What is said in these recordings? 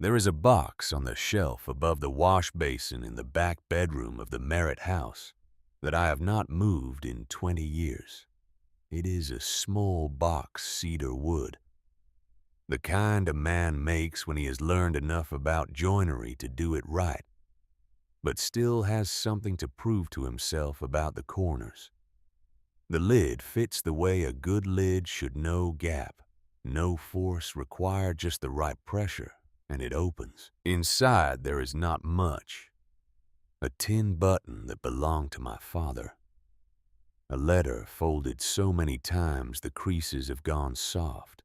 There is a box on the shelf above the wash basin in the back bedroom of the Merritt house that I have not moved in 20 years. It is a small box cedar wood, the kind a man makes when he has learned enough about joinery to do it right, but still has something to prove to himself about the corners. The lid fits the way a good lid should, no gap, no force required, just the right pressure, and it opens. Inside there is not much. A tin button that belonged to my father. A letter folded so many times the creases have gone soft.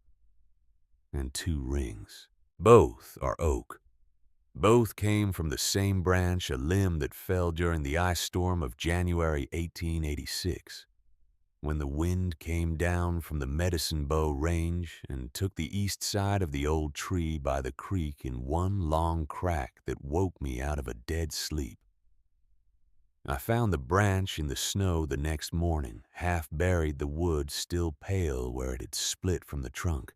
And 2 rings. Both are oak. Both came from the same branch, a limb that fell during the ice storm of January 1886. When the wind came down from the Medicine Bow Range and took the east side of the old tree by the creek in one long crack that woke me out of a dead sleep. I found the branch in the snow the next morning, half buried, the wood still pale where it had split from the trunk.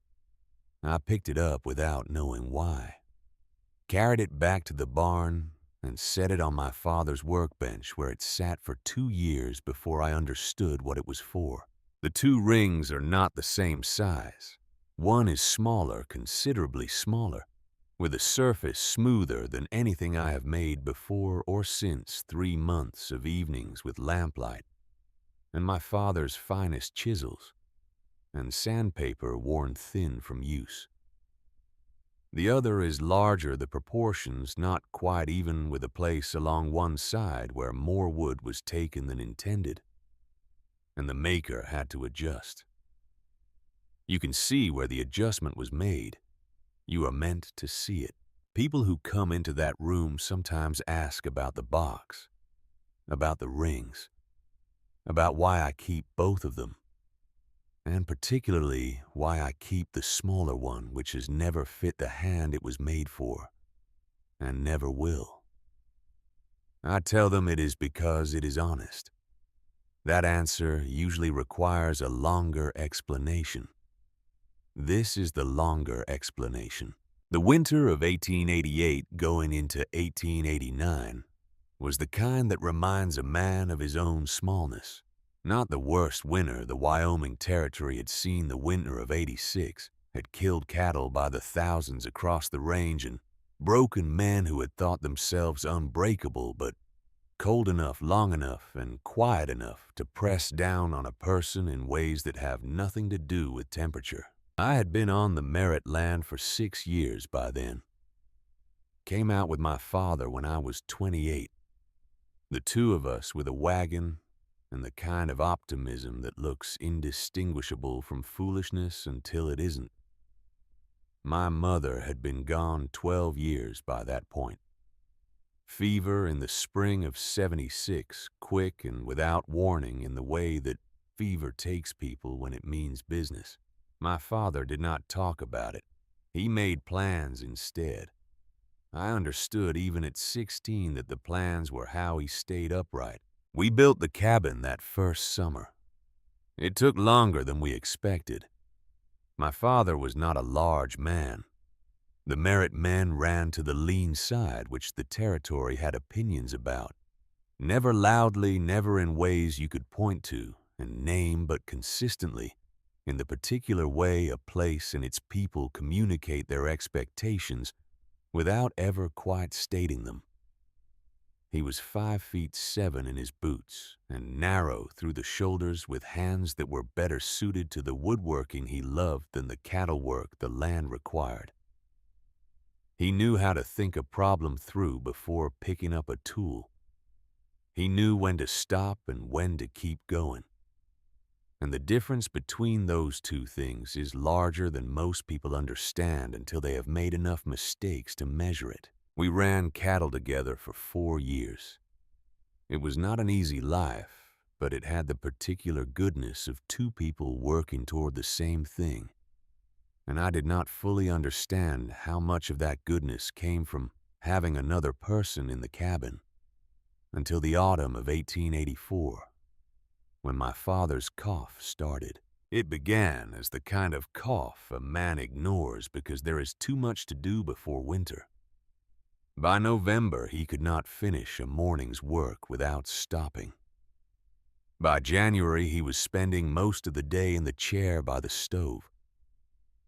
I picked it up without knowing why, carried it back to the barn, and set it on my father's workbench, where it sat for 2 years before I understood what it was for. The 2 rings are not the same size. One is smaller, considerably smaller, with a surface smoother than anything I have made before or since 3 months of evenings with lamplight, and my father's finest chisels, and sandpaper worn thin from use. The other is larger, the proportions not quite even, with a place along one side where more wood was taken than intended, and the maker had to adjust. You can see where the adjustment was made. You are meant to see it. People who come into that room sometimes ask about the box, about the rings, about why I keep both of them, and particularly why I keep the smaller one, which has never fit the hand it was made for, and never will. I tell them it is because it is honest. That answer usually requires a longer explanation. This is the longer explanation. The winter of 1888 going into 1889 was the kind that reminds a man of his own smallness. Not the worst winter the Wyoming Territory had seen. The winter of '86 had killed cattle by the thousands across the range and broken men who had thought themselves unbreakable, but cold enough, long enough, and quiet enough to press down on a person in ways that have nothing to do with temperature. I had been on the Merritt land for 6 years by then. Came out with my father when I was 28. The 2 of us with a wagon and the kind of optimism that looks indistinguishable from foolishness until it isn't. My mother had been gone 12 years by that point. Fever in the spring of '76, quick and without warning in the way that fever takes people when it means business. My father did not talk about it. He made plans instead. I understood even at 16 that the plans were how he stayed upright. We built the cabin that first summer. It took longer than we expected. My father was not a large man. The Merritt men ran to the lean side, which the territory had opinions about. Never loudly, never in ways you could point to and name, but consistently, in the particular way a place and its people communicate their expectations without ever quite stating them. He was 5'7" in his boots and narrow through the shoulders, with hands that were better suited to the woodworking he loved than the cattle work the land required. He knew how to think a problem through before picking up a tool. He knew when to stop and when to keep going. And the difference between those 2 things is larger than most people understand until they have made enough mistakes to measure it. We ran cattle together for 4 years. It was not an easy life, but it had the particular goodness of 2 people working toward the same thing. And I did not fully understand how much of that goodness came from having another person in the cabin until the autumn of 1884, when my father's cough started. It began as the kind of cough a man ignores because there is too much to do before winter. By November, he could not finish a morning's work without stopping. By January, he was spending most of the day in the chair by the stove.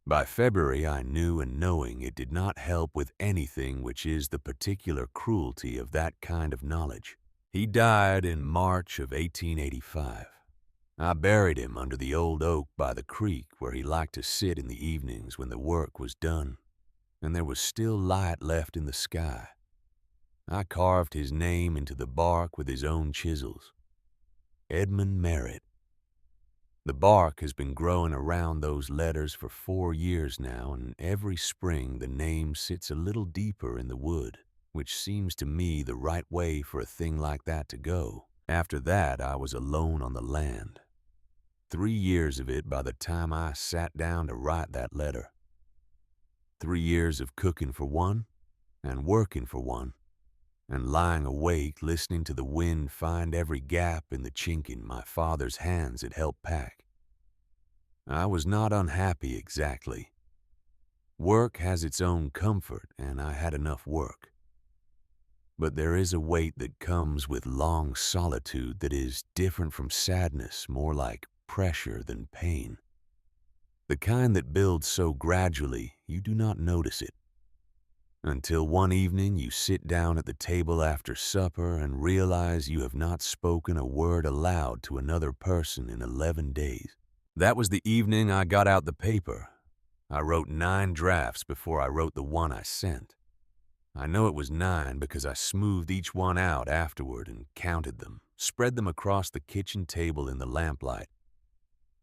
By February, I knew, and knowing it did not help with anything, which is the particular cruelty of that kind of knowledge. He died in March of 1885. I buried him under the old oak by the creek where he liked to sit in the evenings when the work was done, and there was still light left in the sky. I carved his name into the bark with his own chisels. Edmund Merritt. The bark has been growing around those letters for 4 years now, and every spring the name sits a little deeper in the wood, which seems to me the right way for a thing like that to go. After that, I was alone on the land. 3 years of it by the time I sat down to write that letter. 3 years of cooking for one, and working for one, and lying awake listening to the wind find every gap in the chinking my father's hands had helped pack. I was not unhappy exactly. Work has its own comfort, and I had enough work. But there is a weight that comes with long solitude that is different from sadness, more like pressure than pain. The kind that builds so gradually you do not notice it, until one evening you sit down at the table after supper and realize you have not spoken a word aloud to another person in 11 days. That was the evening I got out the paper. I wrote 9 drafts before I wrote the one I sent. I know it was 9 because I smoothed each one out afterward and counted them, spread them across the kitchen table in the lamplight,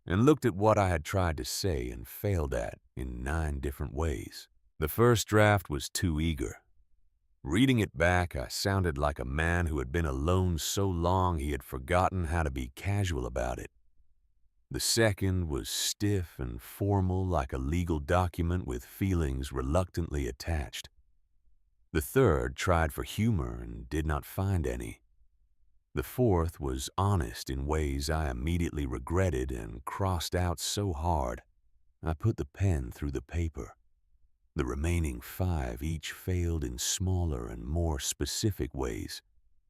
and looked at what I had tried to say and failed at in 9 different ways. The first draft was too eager. Reading it back, I sounded like a man who had been alone so long he had forgotten how to be casual about it. The second was stiff and formal like a legal document with feelings reluctantly attached. The third tried for humor and did not find any. The fourth was honest in ways I immediately regretted and crossed out so hard I put the pen through the paper. The remaining 5 each failed in smaller and more specific ways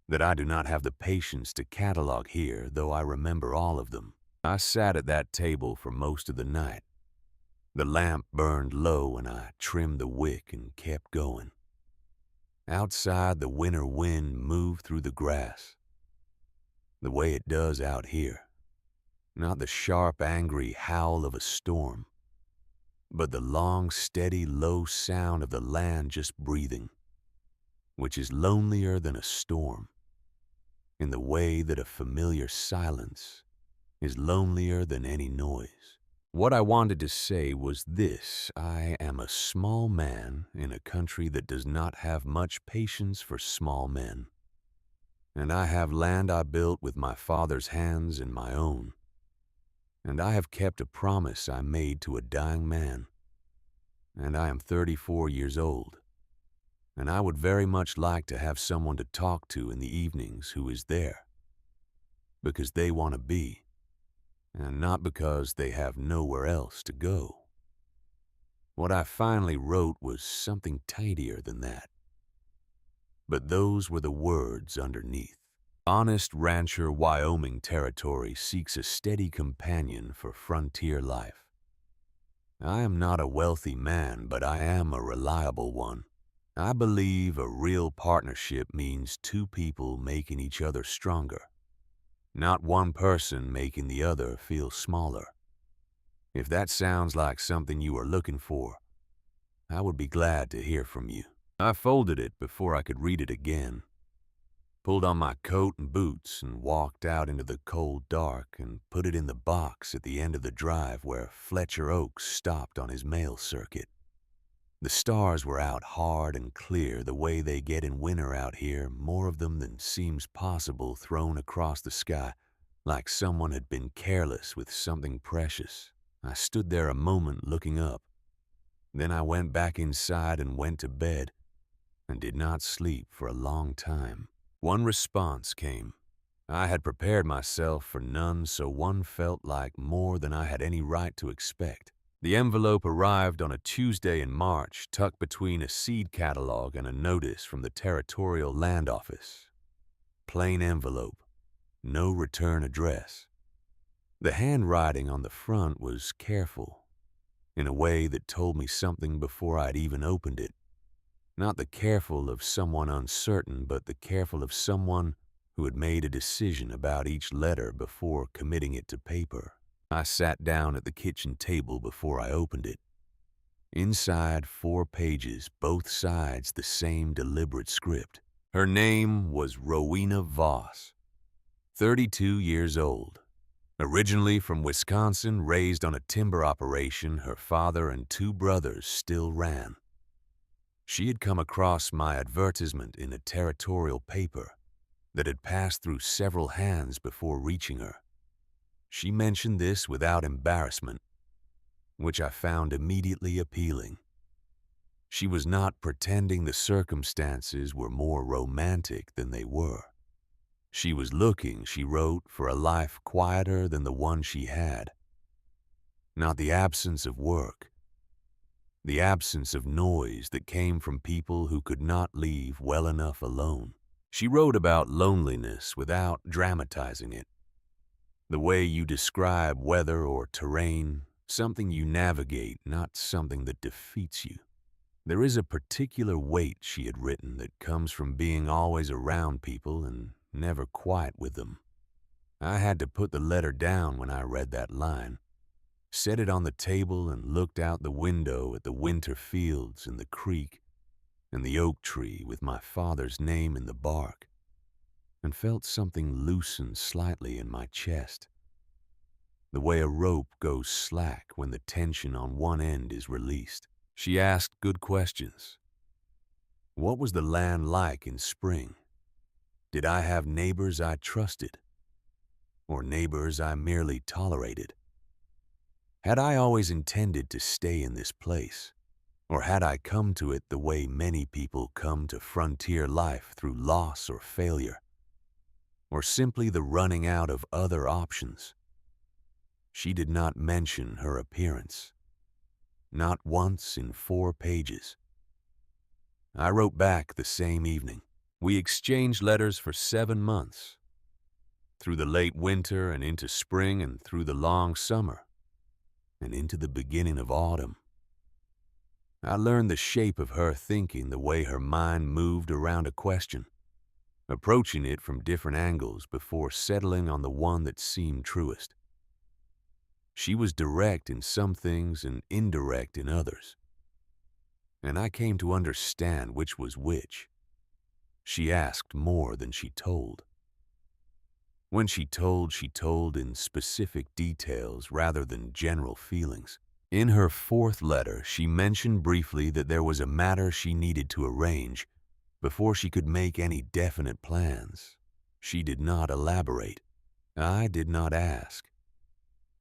that I do not have the patience to catalog here, though I remember all of them. I sat at that table for most of the night. The lamp burned low and I trimmed the wick and kept going. Outside, the winter wind moved through the grass, the way it does out here. Not the sharp, angry howl of a storm, but the long, steady, low sound of the land just breathing, which is lonelier than a storm, in the way that a familiar silence is lonelier than any noise. What I wanted to say was this: I am a small man in a country that does not have much patience for small men. And I have land I built with my father's hands and my own. And I have kept a promise I made to a dying man. And I am 34 years old. And I would very much like to have someone to talk to in the evenings who is there, because they want to be, and not because they have nowhere else to go. What I finally wrote was something tidier than that. But those were the words underneath. Honest rancher Wyoming territory seeks a steady companion for frontier life. I am not a wealthy man, but I am a reliable one. I believe a real partnership means 2 people making each other stronger, not one person making the other feel smaller. If that sounds like something you are looking for, I would be glad to hear from you. I folded it before I could read it again, pulled on my coat and boots, and walked out into the cold dark and put it in the box at the end of the drive where Fletcher Oaks stopped on his mail circuit. The stars were out hard and clear the way they get in winter out here, more of them than seems possible thrown across the sky, like someone had been careless with something precious. I stood there a moment looking up. Then I went back inside and went to bed, and did not sleep for a long time. One response came. I had prepared myself for none, so one felt like more than I had any right to expect. The envelope arrived on a Tuesday in March, tucked between a seed catalog and a notice from the Territorial Land Office. Plain envelope, no return address. The handwriting on the front was careful, in a way that told me something before I'd even opened it. Not the careful of someone uncertain, but the careful of someone who had made a decision about each letter before committing it to paper. I sat down at the kitchen table before I opened it. Inside, 4 pages, both sides the same deliberate script. Her name was Rowena Voss, 32 years old. Originally from Wisconsin, raised on a timber operation her father and 2 brothers still ran. She had come across my advertisement in a territorial paper that had passed through several hands before reaching her. She mentioned this without embarrassment, which I found immediately appealing. She was not pretending the circumstances were more romantic than they were. She was looking, she wrote, for a life quieter than the one she had. Not the absence of work, the absence of noise that came from people who could not leave well enough alone. She wrote about loneliness without dramatizing it. The way you describe weather or terrain, something you navigate, not something that defeats you. There is a particular weight, she had written, that comes from being always around people and never quiet with them. I had to put the letter down when I read that line, set it on the table and looked out the window at the winter fields and the creek and the oak tree with my father's name in the bark, and felt something loosen slightly in my chest, the way a rope goes slack when the tension on one end is released. She asked good questions. What was the land like in spring? Did I have neighbors I trusted, or neighbors I merely tolerated? Had I always intended to stay in this place, or had I come to it the way many people come to frontier life through loss or failure, or simply the running out of other options? She did not mention her appearance, not once in 4 pages. I wrote back the same evening. We exchanged letters for 7 months, through the late winter and into spring and through the long summer and into the beginning of autumn. I learned the shape of her thinking, the way her mind moved around a question, approaching it from different angles before settling on the one that seemed truest. She was direct in some things and indirect in others, and I came to understand which was which. She asked more than she told. When she told in specific details rather than general feelings. In her 4th letter, she mentioned briefly that there was a matter she needed to arrange before she could make any definite plans. She did not elaborate. I did not ask.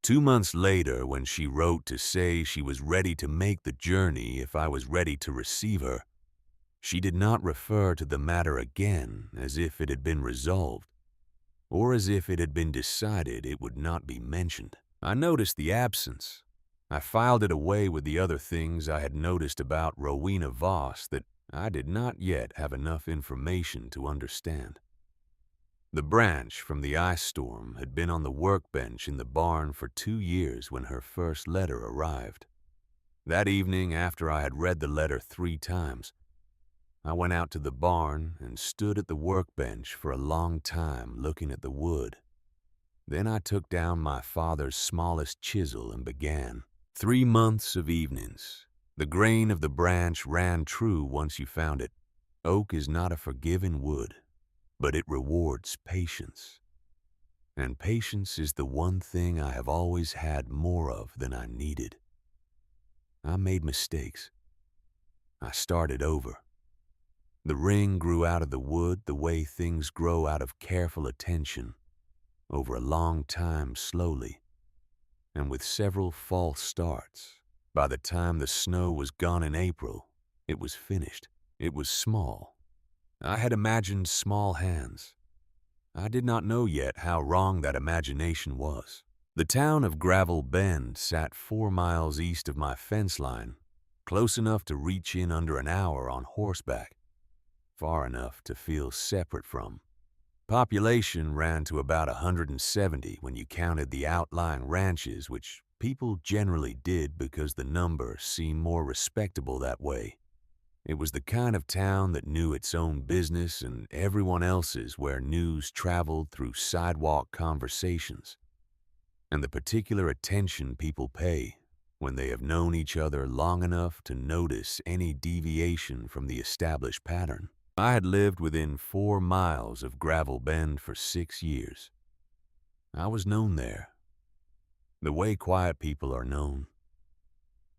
2 months later, when she wrote to say she was ready to make the journey if I was ready to receive her, she did not refer to the matter again as if it had been resolved, or as if it had been decided it would not be mentioned. I noticed the absence. I filed it away with the other things I had noticed about Rowena Voss that I did not yet have enough information to understand. The branch from the ice storm had been on the workbench in the barn for 2 years when her first letter arrived. That evening, after I had read the letter 3 times, I went out to the barn and stood at the workbench for a long time looking at the wood. Then I took down my father's smallest chisel and began. 3 months of evenings. The grain of the branch ran true once you found it. Oak is not a forgiving wood, but it rewards patience. And patience is the one thing I have always had more of than I needed. I made mistakes. I started over. The ring grew out of the wood the way things grow out of careful attention, over a long time slowly, and with several false starts. By the time the snow was gone in April, it was finished. It was small. I had imagined small hands. I did not know yet how wrong that imagination was. The town of Gravel Bend sat 4 miles east of my fence line, close enough to reach in under an hour on horseback, far enough to feel separate from. Population ran to about 170 when you counted the outlying ranches, which people generally did because the number seemed more respectable that way. It was the kind of town that knew its own business and everyone else's, where news traveled through sidewalk conversations, and the particular attention people pay when they have known each other long enough to notice any deviation from the established pattern. I had lived within 4 miles of Gravel Bend for 6 years. I was known there, the way quiet people are known.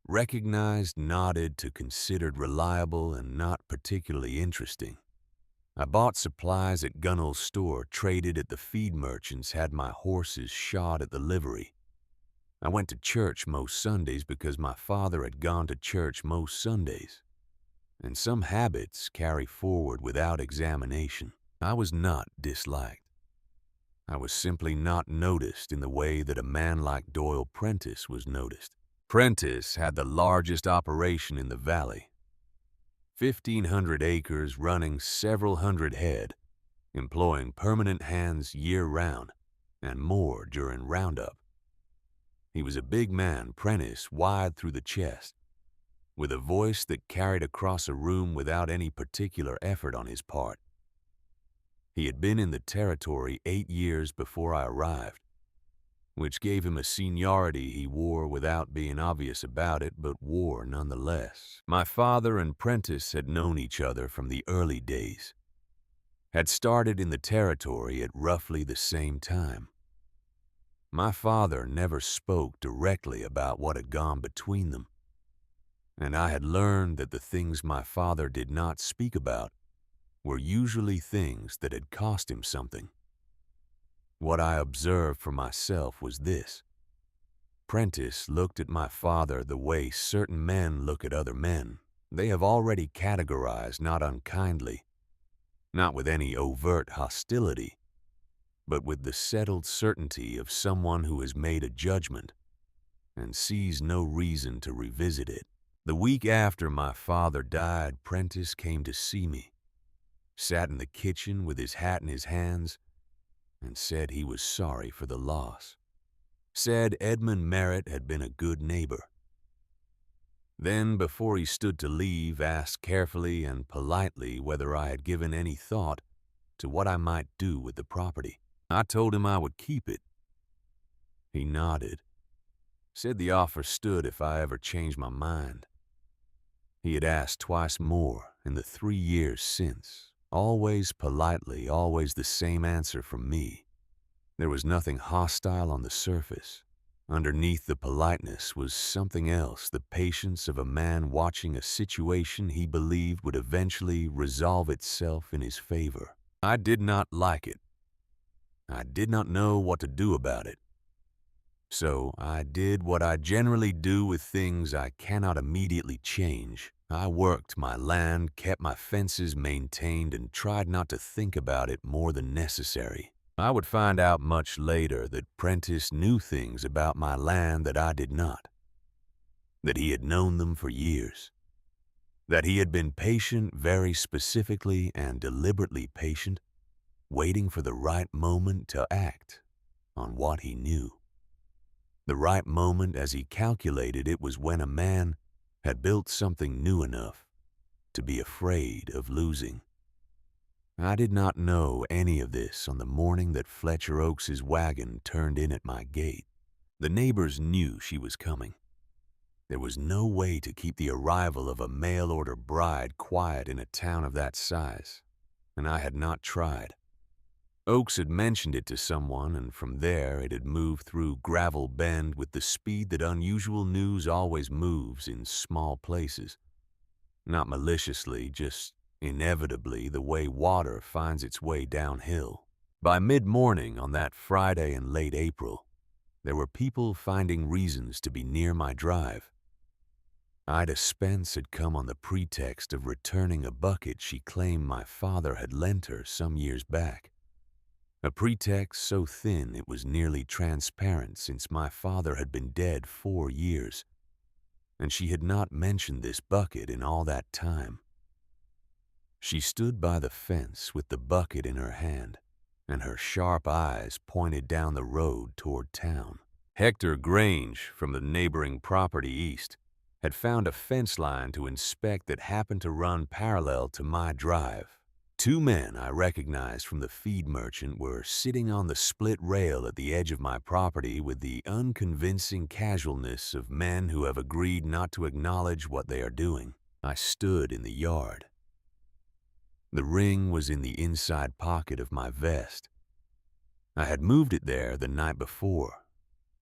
Recognized, nodded to considered reliable and not particularly interesting. I bought supplies at Gunnell's store, traded at the feed merchants, had my horses shod at the livery. I went to church most Sundays because my father had gone to church most Sundays. And some habits carry forward without examination. I was not disliked. I was simply not noticed in the way that a man like Doyle Prentice was noticed. Prentice had the largest operation in the valley. 1,500 acres running several hundred head, employing permanent hands year-round and more during roundup. He was a big man, Prentice, wide through the chest, with a voice that carried across a room without any particular effort on his part. He had been in the territory 8 years before I arrived, which gave him a seniority he wore without being obvious about it, but wore nonetheless. My father and Prentice had known each other from the early days, had started in the territory at roughly the same time. My father never spoke directly about what had gone between them, and I had learned that the things my father did not speak about were usually things that had cost him something. What I observed for myself was this. Prentice looked at my father the way certain men look at other men. They have already categorized, not unkindly, not with any overt hostility, but with the settled certainty of someone who has made a judgment and sees no reason to revisit it. The week after my father died, Prentice came to see me, sat in the kitchen with his hat in his hands, and said he was sorry for the loss. Said Edmund Merritt had been a good neighbor. Then, before he stood to leave, asked carefully and politely whether I had given any thought to what I might do with the property. I told him I would keep it. He nodded, said the offer stood if I ever changed my mind. He had asked twice more in the 3 years since, always politely, always the same answer from me. There was nothing hostile on the surface. Underneath the politeness was something else, the patience of a man watching a situation he believed would eventually resolve itself in his favor. I did not like it. I did not know what to do about it. So I did what I generally do with things I cannot immediately change. I worked my land, kept my fences maintained, and tried not to think about it more than necessary. I would find out much later that Prentice knew things about my land that I did not, that he had known them for years, that he had been patient, very specifically and deliberately patient, waiting for the right moment to act on what he knew. The right moment, as he calculated it, was when a man had built something new enough to be afraid of losing. I did not know any of this on the morning that Fletcher Oaks's wagon turned in at my gate. The neighbors knew she was coming. There was no way to keep the arrival of a mail-order bride quiet in a town of that size, and I had not tried. Oakes had mentioned it to someone, and from there it had moved through Gravel Bend with the speed that unusual news always moves in small places. Not maliciously, just inevitably, the way water finds its way downhill. By mid-morning on that Friday in late April, there were people finding reasons to be near my drive. Ida Spence had come on the pretext of returning a bucket she claimed my father had lent her some years back. A pretext so thin it was nearly transparent since my father had been dead 4 years, and she had not mentioned this bucket in all that time. She stood by the fence with the bucket in her hand, and her sharp eyes pointed down the road toward town. Hector Grange, from the neighboring property east, had found a fence line to inspect that happened to run parallel to my drive. 2 men I recognized from the feed merchant were sitting on the split rail at the edge of my property with the unconvincing casualness of men who have agreed not to acknowledge what they are doing. I stood in the yard. The ring was in the inside pocket of my vest. I had moved it there the night before,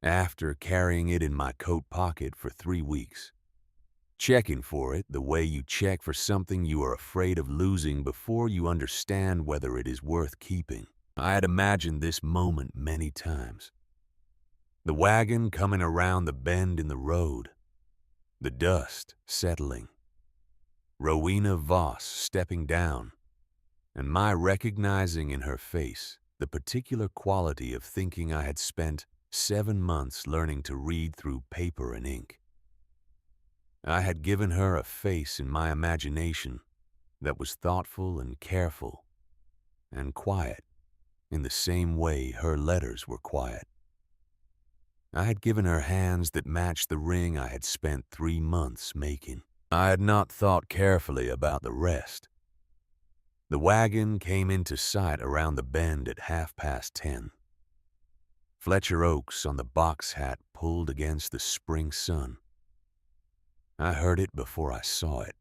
after carrying it in my coat pocket for 3 weeks. Checking for it the way you check for something you are afraid of losing before you understand whether it is worth keeping. I had imagined this moment many times. The wagon coming around the bend in the road, the dust settling, Rowena Voss stepping down, and my recognizing in her face the particular quality of thinking I had spent 7 months learning to read through paper and ink. I had given her a face in my imagination that was thoughtful and careful and quiet in the same way her letters were quiet. I had given her hands that matched the ring I had spent 3 months making. I had not thought carefully about the rest. The wagon came into sight around the bend at 10:30. Fletcher Oaks on the box hat pulled against the spring sun. I heard it before I saw it.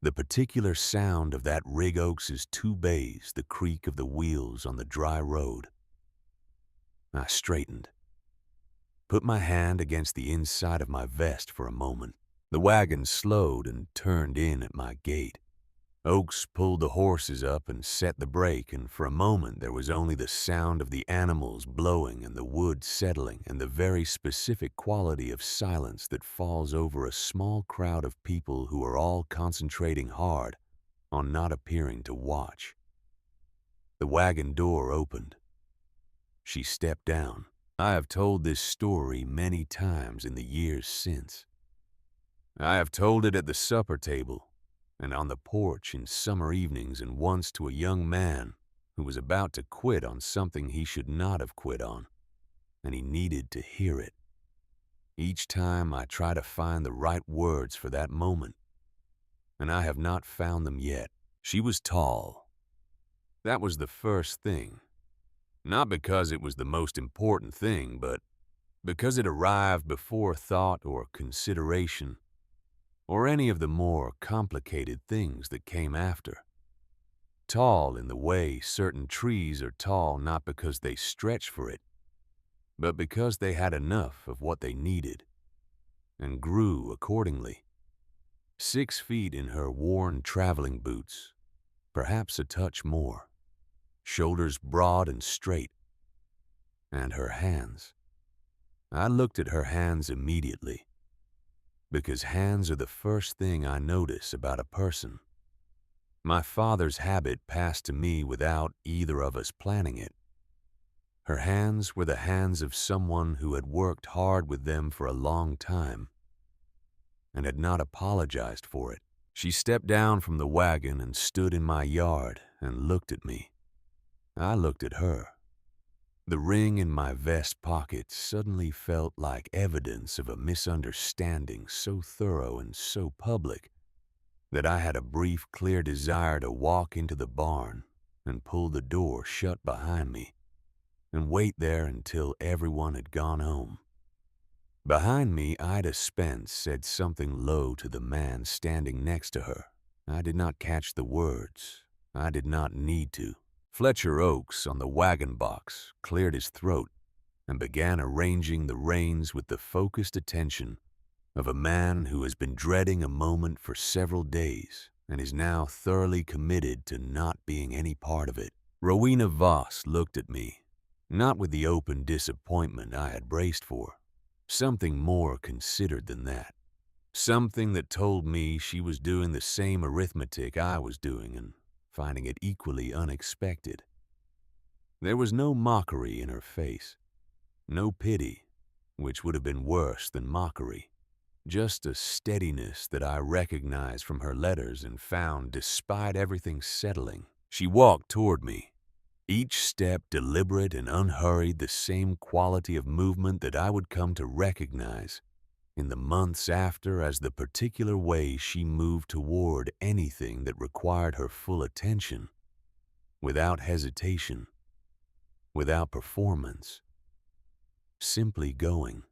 The particular sound of that rig Oaks's 2 bays, the creak of the wheels on the dry road. I straightened, put my hand against the inside of my vest for a moment. The wagon slowed and turned in at my gate. Oakes pulled the horses up and set the brake, and for a moment there was only the sound of the animals blowing and the wood settling and the very specific quality of silence that falls over a small crowd of people who are all concentrating hard on not appearing to watch. The wagon door opened. She stepped down. I have told this story many times in the years since. I have told it at the supper table, and on the porch in summer evenings, and once to a young man who was about to quit on something he should not have quit on, and he needed to hear it. Each time I try to find the right words for that moment, and I have not found them yet. She was tall. That was the first thing. Not because it was the most important thing, but because it arrived before thought or consideration, or any of the more complicated things that came after. Tall in the way certain trees are tall not because they stretch for it, but because they had enough of what they needed, and grew accordingly. 6 feet in her worn traveling boots, perhaps a touch more, shoulders broad and straight, and her hands. I looked at her hands immediately, because hands are the first thing I notice about a person. My father's habit passed to me without either of us planning it. Her hands were the hands of someone who had worked hard with them for a long time and had not apologized for it. She stepped down from the wagon and stood in my yard and looked at me. I looked at her. The ring in my vest pocket suddenly felt like evidence of a misunderstanding so thorough and so public that I had a brief, clear desire to walk into the barn and pull the door shut behind me and wait there until everyone had gone home. Behind me, Ida Spence said something low to the man standing next to her. I did not catch the words. I did not need to. Fletcher Oaks on the wagon box cleared his throat and began arranging the reins with the focused attention of a man who has been dreading a moment for several days and is now thoroughly committed to not being any part of it. Rowena Voss looked at me, not with the open disappointment I had braced for, something more considered than that, something that told me she was doing the same arithmetic I was doing and finding it equally unexpected. There was no mockery in her face, no pity, which would have been worse than mockery. Just a steadiness that I recognized from her letters and found, despite everything settling. She walked toward me, each step deliberate and unhurried, the same quality of movement that I would come to recognize in the months after as the particular way she moved toward anything that required her full attention, without hesitation, without performance, simply going.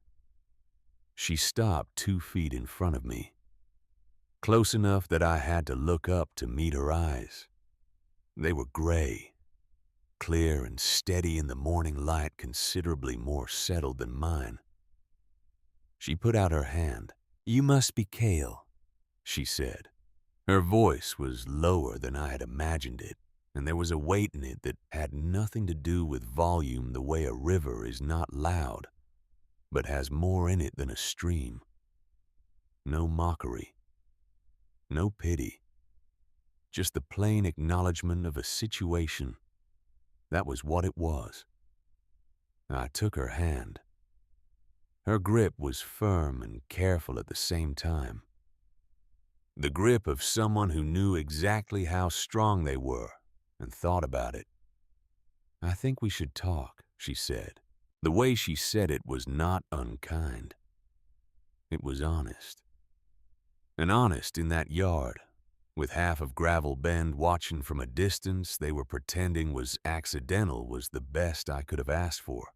She stopped 2 feet in front of me, close enough that I had to look up to meet her eyes. They were gray, clear and steady in the morning light, considerably more settled than mine. She put out her hand. "You must be Cale," she said. Her voice was lower than I had imagined it, and there was a weight in it that had nothing to do with volume, the way a river is not loud, but has more in it than a stream. No mockery, no pity, just the plain acknowledgement of a situation. That was what it was. I took her hand. Her grip was firm and careful at the same time. The grip of someone who knew exactly how strong they were and thought about it. "I think we should talk," she said. The way she said it was not unkind. It was honest. And honest in that yard, with half of Gravel Bend watching from a distance they were pretending was accidental, was the best I could have asked for.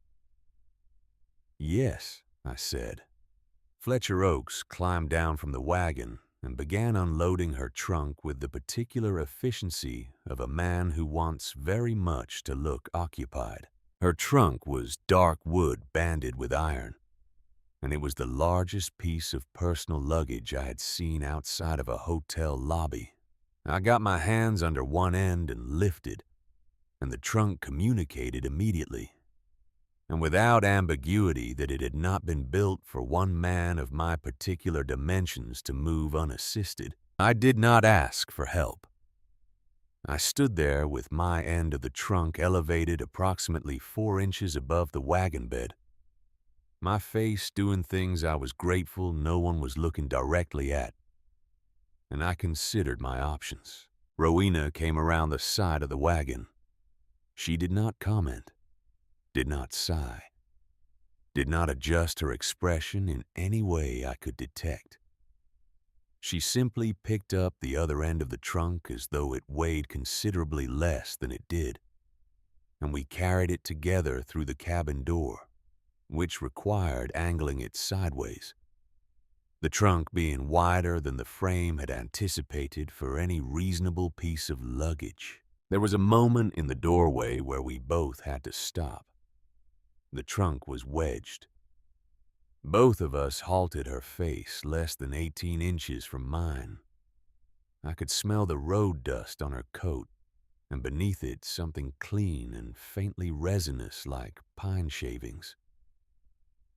"Yes," I said. Fletcher Oaks climbed down from the wagon and began unloading her trunk with the particular efficiency of a man who wants very much to look occupied. Her trunk was dark wood banded with iron, and it was the largest piece of personal luggage I had seen outside of a hotel lobby. I got my hands under one end and lifted, and the trunk communicated immediately, and without ambiguity, that it had not been built for one man of my particular dimensions to move unassisted. I did not ask for help. I stood there with my end of the trunk elevated approximately 4 inches above the wagon bed, my face doing things I was grateful no one was looking directly at, and I considered my options. Rowena came around the side of the wagon. She did not comment, did not sigh, did not adjust her expression in any way I could detect. She simply picked up the other end of the trunk as though it weighed considerably less than it did, and we carried it together through the cabin door, which required angling it sideways, the trunk being wider than the frame had anticipated for any reasonable piece of luggage. There was a moment in the doorway where we both had to stop. The trunk was wedged. Both of us halted, her face less than 18 inches from mine. I could smell the road dust on her coat, and beneath it something clean and faintly resinous like pine shavings.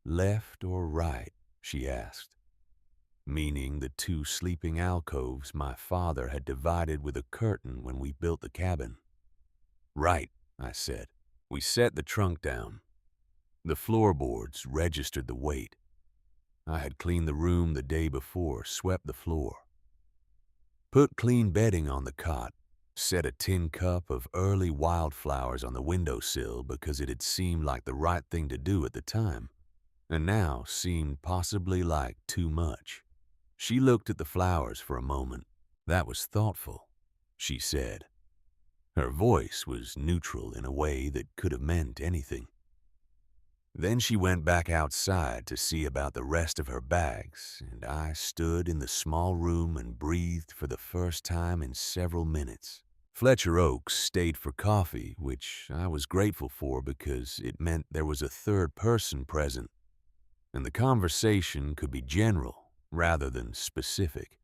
"Left or right?" she asked, meaning the 2 sleeping alcoves my father had divided with a curtain when we built the cabin. "Right," I said. We set the trunk down. The floorboards registered the weight. I had cleaned the room the day before, swept the floor, put clean bedding on the cot, set a tin cup of early wildflowers on the windowsill because it had seemed like the right thing to do at the time, and now seemed possibly like too much. She looked at the flowers for a moment. "That was thoughtful," she said. Her voice was neutral in a way that could have meant anything. Then she went back outside to see about the rest of her bags, and I stood in the small room and breathed for the first time in several minutes. Fletcher Oaks stayed for coffee, which I was grateful for because it meant there was a third person present, and the conversation could be general rather than specific.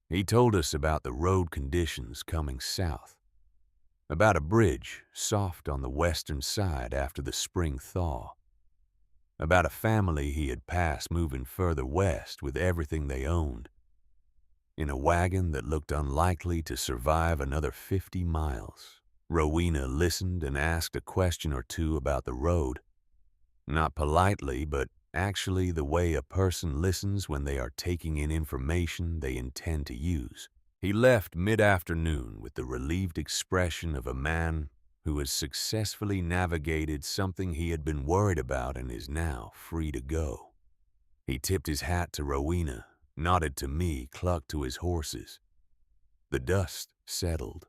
He told us about the road conditions coming south, about a bridge soft on the western side after the spring thaw, about a family he had passed moving further west with everything they owned, in a wagon that looked unlikely to survive another 50 miles. Rowena listened and asked a question or two about the road. Not politely, but actually the way a person listens when they are taking in information they intend to use. He left mid-afternoon with the relieved expression of a man who has successfully navigated something he had been worried about and is now free to go. He tipped his hat to Rowena, nodded to me, clucked to his horses. The dust settled.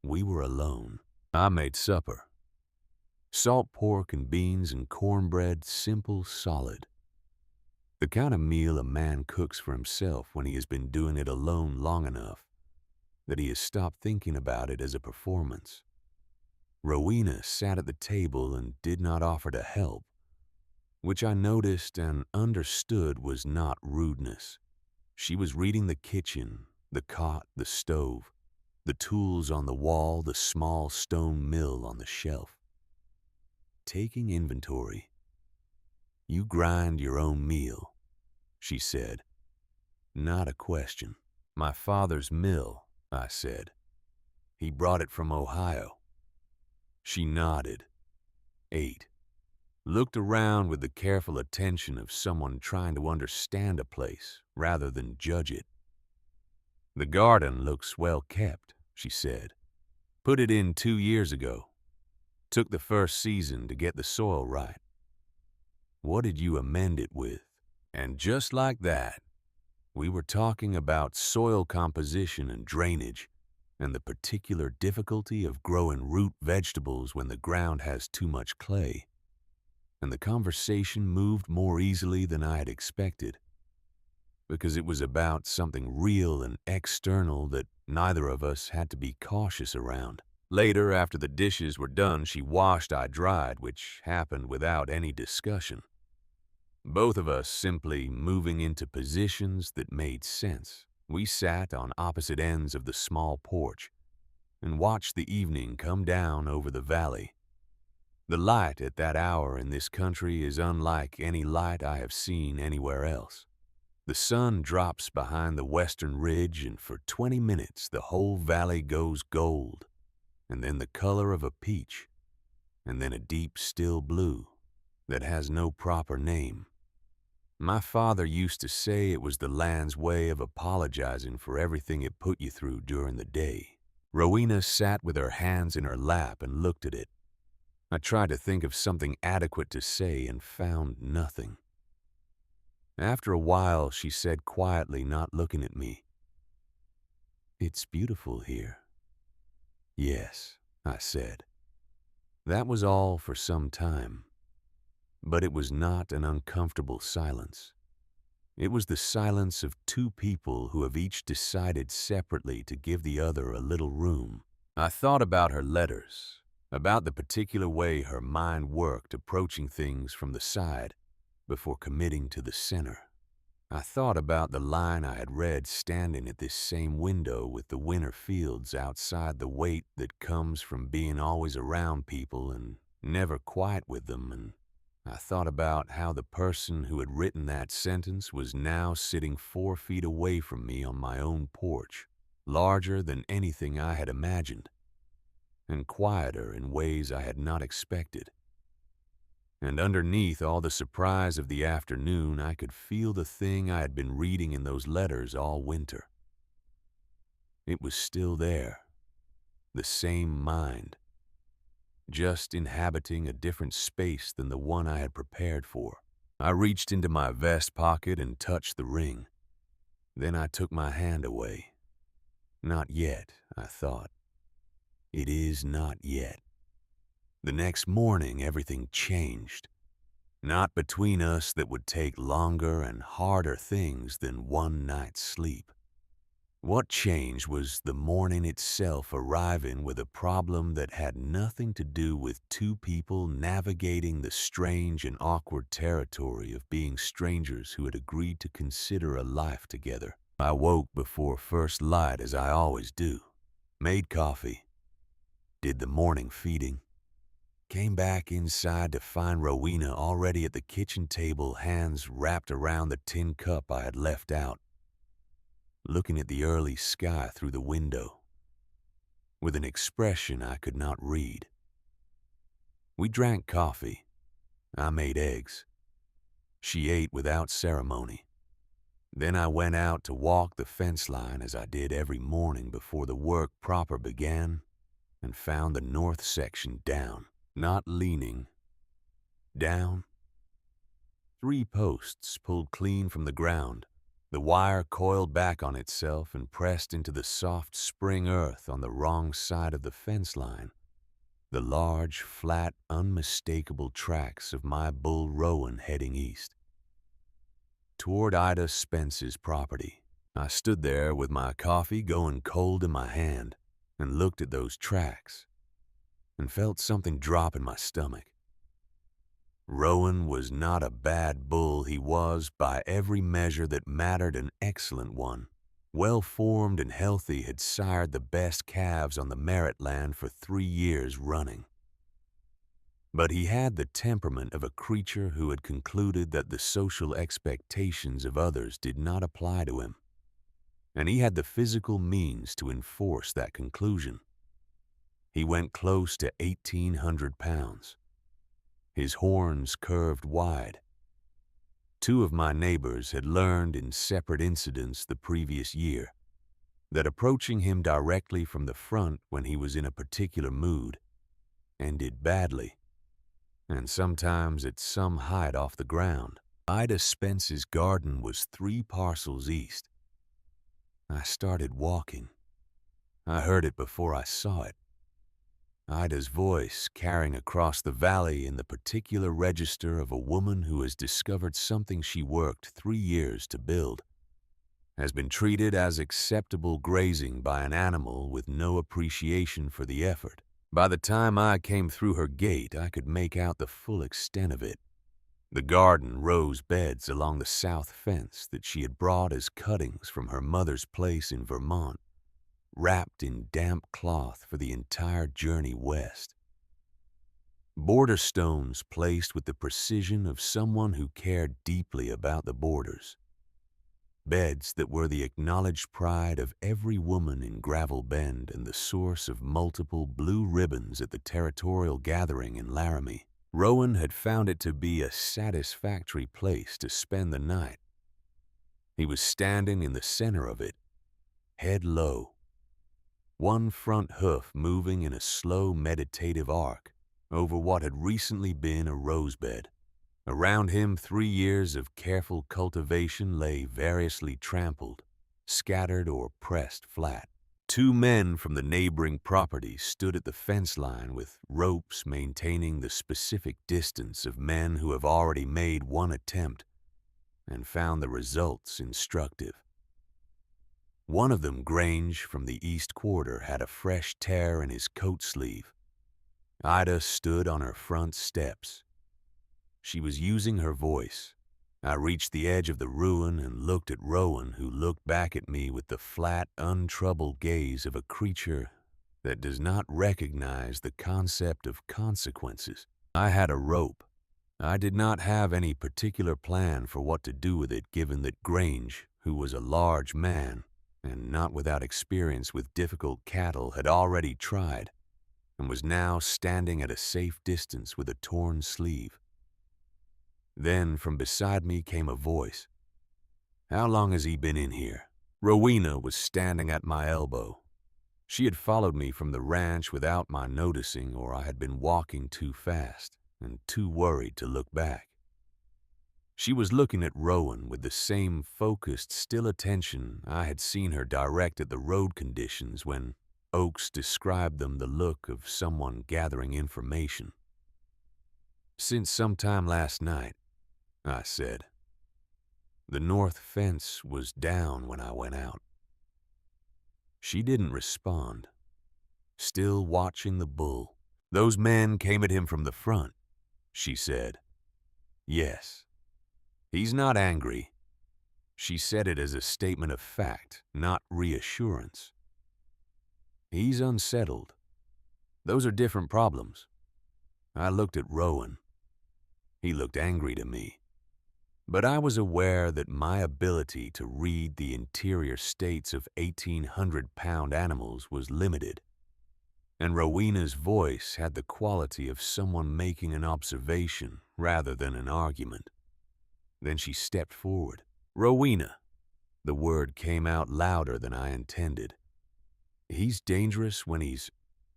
We were alone. I made supper. Salt pork and beans and cornbread, simple, solid. The kind of meal a man cooks for himself when he has been doing it alone long enough that he has stopped thinking about it as a performance. Rowena sat at the table and did not offer to help, which I noticed and understood was not rudeness. She was reading the kitchen, the cot, the stove, the tools on the wall, the small stone mill on the shelf. Taking inventory. You grind your own meal, she said. Not a question. My father's mill, I said. He brought it from Ohio. She nodded, ate, looked around with the careful attention of someone trying to understand a place rather than judge it. The garden looks well kept, she said. Put it in 2 years ago. Took the first season to get the soil right. What did you amend it with? And just like that, we were talking about soil composition and drainage, and the particular difficulty of growing root vegetables when the ground has too much clay. And the conversation moved more easily than I had expected, because it was about something real and external that neither of us had to be cautious around. Later, after the dishes were done, she washed, I dried, which happened without any discussion. Both of us simply moving into positions that made sense. We sat on opposite ends of the small porch and watched the evening come down over the valley. The light at that hour in this country is unlike any light I have seen anywhere else. The sun drops behind the western ridge, and for 20 minutes the whole valley goes gold, and then the color of a peach, and then a deep still blue that has no proper name. My father used to say it was the land's way of apologizing for everything it put you through during the day. Rowena sat with her hands in her lap and looked at it. I tried to think of something adequate to say and found nothing. After a while, she said quietly, not looking at me, "It's beautiful here." "Yes," I said. That was all for some time. But it was not an uncomfortable silence. It was the silence of two people who have each decided separately to give the other a little room. I thought about her letters, about the particular way her mind worked approaching things from the side before committing to the center. I thought about the line I had read standing at this same window with the winter fields outside, the weight that comes from being always around people and never quiet with them, and I thought about how the person who had written that sentence was now sitting 4 feet away from me on my own porch, larger than anything I had imagined, and quieter in ways I had not expected. And underneath all the surprise of the afternoon, I could feel the thing I had been reading in those letters all winter. It was still there, the same mind, just inhabiting a different space than the one I had prepared for. I reached into my vest pocket and touched the ring. Then I took my hand away. Not yet, I thought. It is not yet. The next morning, everything changed. Not between us that would take longer and harder things than one night's sleep. What changed was the morning itself arriving with a problem that had nothing to do with two people navigating the strange and awkward territory of being strangers who had agreed to consider a life together. I woke before first light, as I always do, made coffee, did the morning feeding, came back inside to find Rowena already at the kitchen table, hands wrapped around the tin cup I had left out, looking at the early sky through the window. with an expression I could not read. We drank coffee. I made eggs. She ate without ceremony. Then I went out to walk the fence line as I did every morning before the work proper began, and found the north section down, not leaning, down. 3 posts pulled clean from the ground, the wire coiled back on itself and pressed into the soft spring earth on the wrong side of the fence line. The large, flat, unmistakable tracks of my bull Rowan heading east, toward Ida Spence's property. I stood there with my coffee going cold in my hand and looked at those tracks and felt something drop in my stomach. Rowan was not a bad bull. He was, by every measure that mattered, an excellent one. Well-formed and healthy, had sired the best calves on the Merritt land for 3 years running. But he had the temperament of a creature who had concluded that the social expectations of others did not apply to him, and he had the physical means to enforce that conclusion. He went close to 1,800 pounds. His horns curved wide. 2 of my neighbors had learned in separate incidents the previous year that approaching him directly from the front when he was in a particular mood ended badly, and sometimes at some height off the ground. Ida Spence's garden was 3 parcels east. I started walking. I heard it before I saw it. Ida's voice carrying across the valley in the particular register of a woman who has discovered something she worked 3 years to build, has been treated as acceptable grazing by an animal with no appreciation for the effort. By the time I came through her gate, I could make out the full extent of it. The garden rose beds along the south fence that she had brought as cuttings from her mother's place in Vermont, wrapped in damp cloth for the entire journey west. Border stones placed with the precision of someone who cared deeply about the borders. Beds that were the acknowledged pride of every woman in Gravel Bend and the source of multiple blue ribbons at the territorial gathering in Laramie. Rowan had found it to be a satisfactory place to spend the night. He was standing in the center of it, head low, one front hoof moving in a slow meditative arc over what had recently been a rosebed. Around him, 3 years of careful cultivation lay variously trampled, scattered or pressed flat. 2 men from the neighboring property stood at the fence line with ropes maintaining the specific distance of men who have already made one attempt and found the results instructive. One of them, Grange from the east quarter, had a fresh tear in his coat sleeve. Ida stood on her front steps. She was using her voice. I reached the edge of the ruin and looked at Rowan, who looked back at me with the flat, untroubled gaze of a creature that does not recognize the concept of consequences. I had a rope. I did not have any particular plan for what to do with it, given that Grange, who was a large man and not without experience with difficult cattle, had already tried and was now standing at a safe distance with a torn sleeve. Then from beside me came a voice. "How long has he been in here?" Rowena was standing at my elbow. She had followed me from the ranch without my noticing, or I had been walking too fast and too worried to look back. She was looking at Rowan with the same focused, still attention I had seen her direct at the road conditions when Oakes described them, the look of someone gathering information. "Since sometime last night," I said. "The north fence was down when I went out." She didn't respond, still watching the bull. "Those men came at him from the front," she said. "Yes. He's not angry." She said it as a statement of fact, not reassurance. "He's unsettled. Those are different problems." I looked at Rowan. He looked angry to me. But I was aware that my ability to read the interior states of 1,800-pound animals was limited. and Rowena's voice had the quality of someone making an observation rather than an argument. Then she stepped forward. "Rowena." The word came out louder than I intended. "He's dangerous when he's—"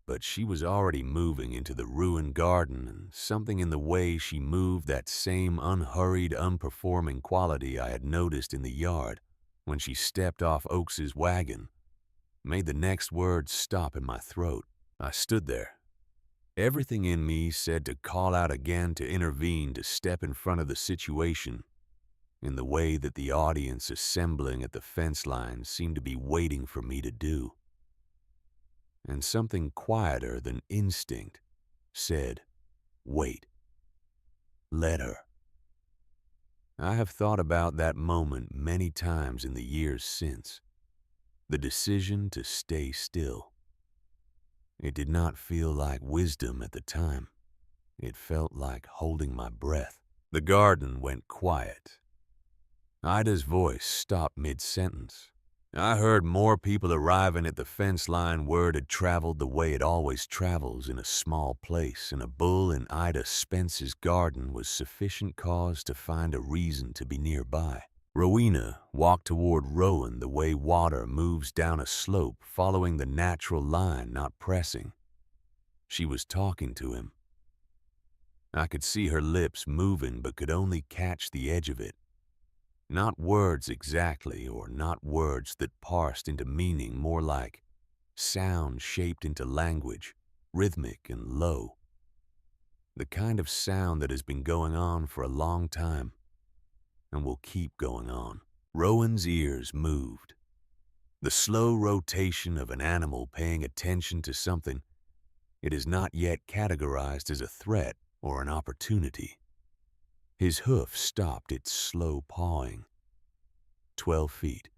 But she was already moving into the ruined garden, and something in the way she moved, that same unhurried, unperforming quality I had noticed in the yard when she stepped off Oakes's wagon, made the next word stop in my throat. I stood there. Everything in me said to call out again, to intervene, to step in front of the situation, in the way that the audience assembling at the fence line seemed to be waiting for me to do. And something quieter than instinct said, "Wait. Let her." I have thought about that moment many times in the years since. The decision to stay still. It did not feel like wisdom at the time. It felt like holding my breath. The garden went quiet. Ida's voice stopped mid-sentence. I heard more people arriving at the fence line. Word had traveled the way it always travels in a small place, and a bull in Ida Spence's garden was sufficient cause to find a reason to be nearby. Rowena walked toward Rowan the way water moves down a slope, following the natural line, not pressing. She was talking to him. I could see her lips moving, but could only catch the edge of it. Not words exactly, or not words that parsed into meaning, more like sound shaped into language, rhythmic and low. The kind of sound that has been going on for a long time and will keep going on. Rowan's ears moved. The slow rotation of an animal paying attention to something it is not yet categorized as a threat or an opportunity. His hoof stopped its slow pawing. 12 feet.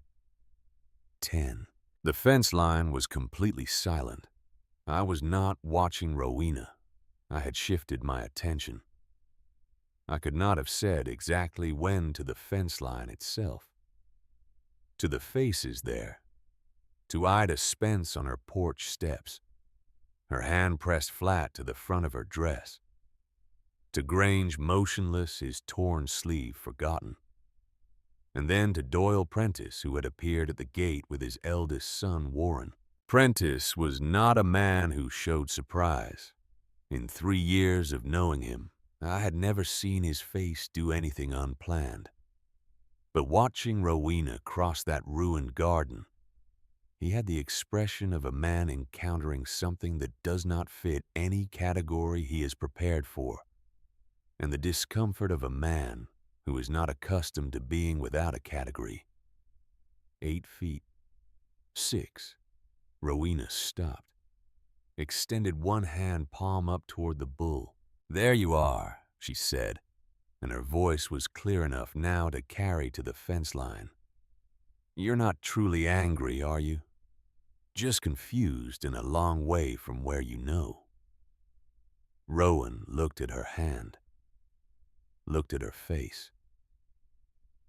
10. The fence line was completely silent. I was not watching Rowena. I had shifted my attention. I could not have said exactly when to the fence line itself. To the faces there. To Ida Spence on her porch steps, her hand pressed flat to the front of her dress. To Grange motionless, his torn sleeve forgotten. And then to Doyle Prentice, who had appeared at the gate with his eldest son, Warren. Prentice was not a man who showed surprise. In 3 years of knowing him, I had never seen his face do anything unplanned. But watching Rowena cross that ruined garden, he had the expression of a man encountering something that does not fit any category he is prepared for, and the discomfort of a man who is not accustomed to being without a category. 8 feet. 6. Rowena stopped, extended one hand palm up toward the bull. "There you are," she said, and her voice was clear enough now to carry to the fence line. "You're not truly angry, are you? Just confused and a long way from where you know." Rowan looked at her hand, looked at her face.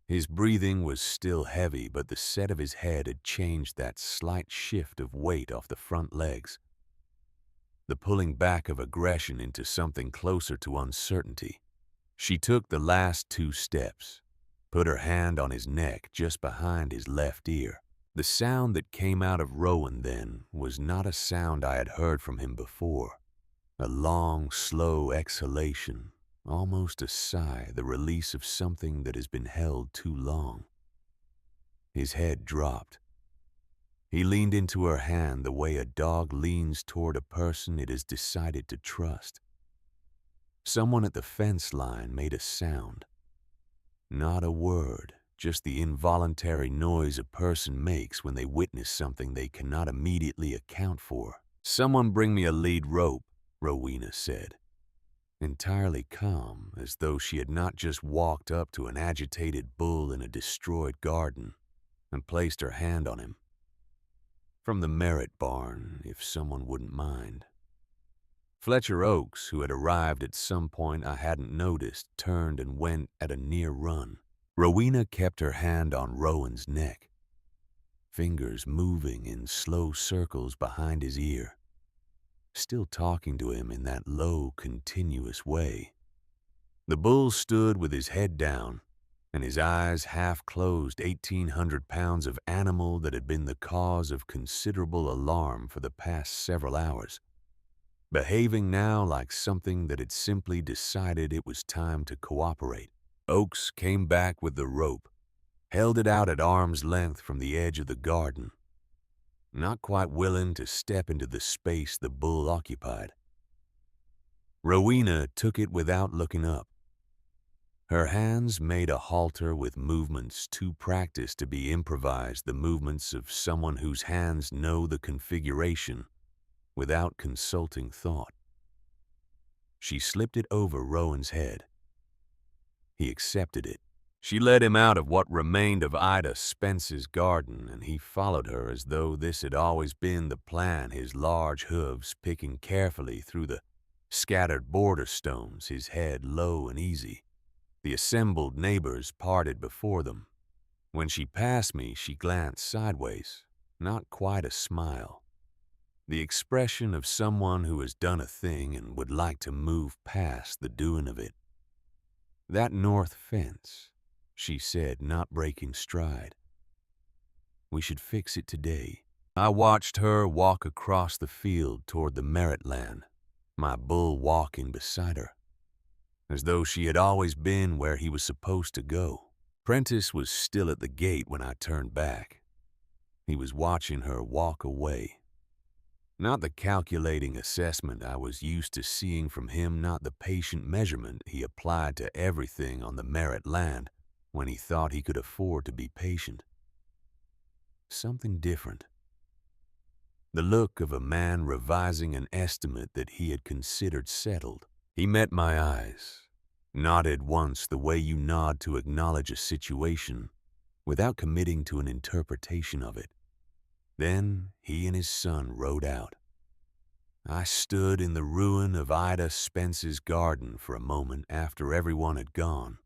His breathing was still heavy, but the set of his head had changed that slight shift of weight off the front legs. The pulling back of aggression into something closer to uncertainty. She took the last 2 steps, put her hand on his neck just behind his left ear. The sound that came out of Rowan then was not a sound I had heard from him before. A long, slow exhalation, almost a sigh, the release of something that has been held too long. His head dropped. He leaned into her hand the way a dog leans toward a person it has decided to trust. Someone at the fence line made a sound. Not a word, just the involuntary noise a person makes when they witness something they cannot immediately account for. "Someone bring me a lead rope," Rowena said, entirely calm, as though she had not just walked up to an agitated bull in a destroyed garden and placed her hand on him. "From the Merritt barn, if someone wouldn't mind." Fletcher Oakes, who had arrived at some point I hadn't noticed, turned and went at a near run. Rowena kept her hand on Rowan's neck, fingers moving in slow circles behind his ear. still talking to him in that low, continuous way. The bull stood with his head down and his eyes half closed, 1,800 pounds of animal that had been the cause of considerable alarm for the past several hours, behaving now like something that had simply decided it was time to cooperate. Oakes came back with the rope, held it out at arm's length from the edge of the garden, not quite willing to step into the space the bull occupied. Rowena took it without looking up. Her hands made a halter with movements too practiced to be improvised, the movements of someone whose hands know the configuration without consulting thought. She slipped it over Rowan's head. He accepted it. She led him out of what remained of Ida Spence's garden, and he followed her as though this had always been the plan, his large hooves picking carefully through the scattered border stones, his head low and easy. The assembled neighbors parted before them. When she passed me, she glanced sideways, not quite a smile. The expression of someone who has done a thing and would like to move past the doing of it. "That north fence," she said, not breaking stride. "We should fix it today." I watched her walk across the field toward the Merritt land, my bull walking beside her, as though she had always been where he was supposed to go. Prentice was still at the gate when I turned back. He was watching her walk away. Not the calculating assessment I was used to seeing from him, not the patient measurement he applied to everything on the Merritt land when he thought he could afford to be patient. Something different. The look of a man revising an estimate that he had considered settled. He met my eyes, nodded once the way you nod to acknowledge a situation without committing to an interpretation of it. Then he and his son rode out. I stood in the ruin of Ida Spence's garden for a moment after everyone had gone,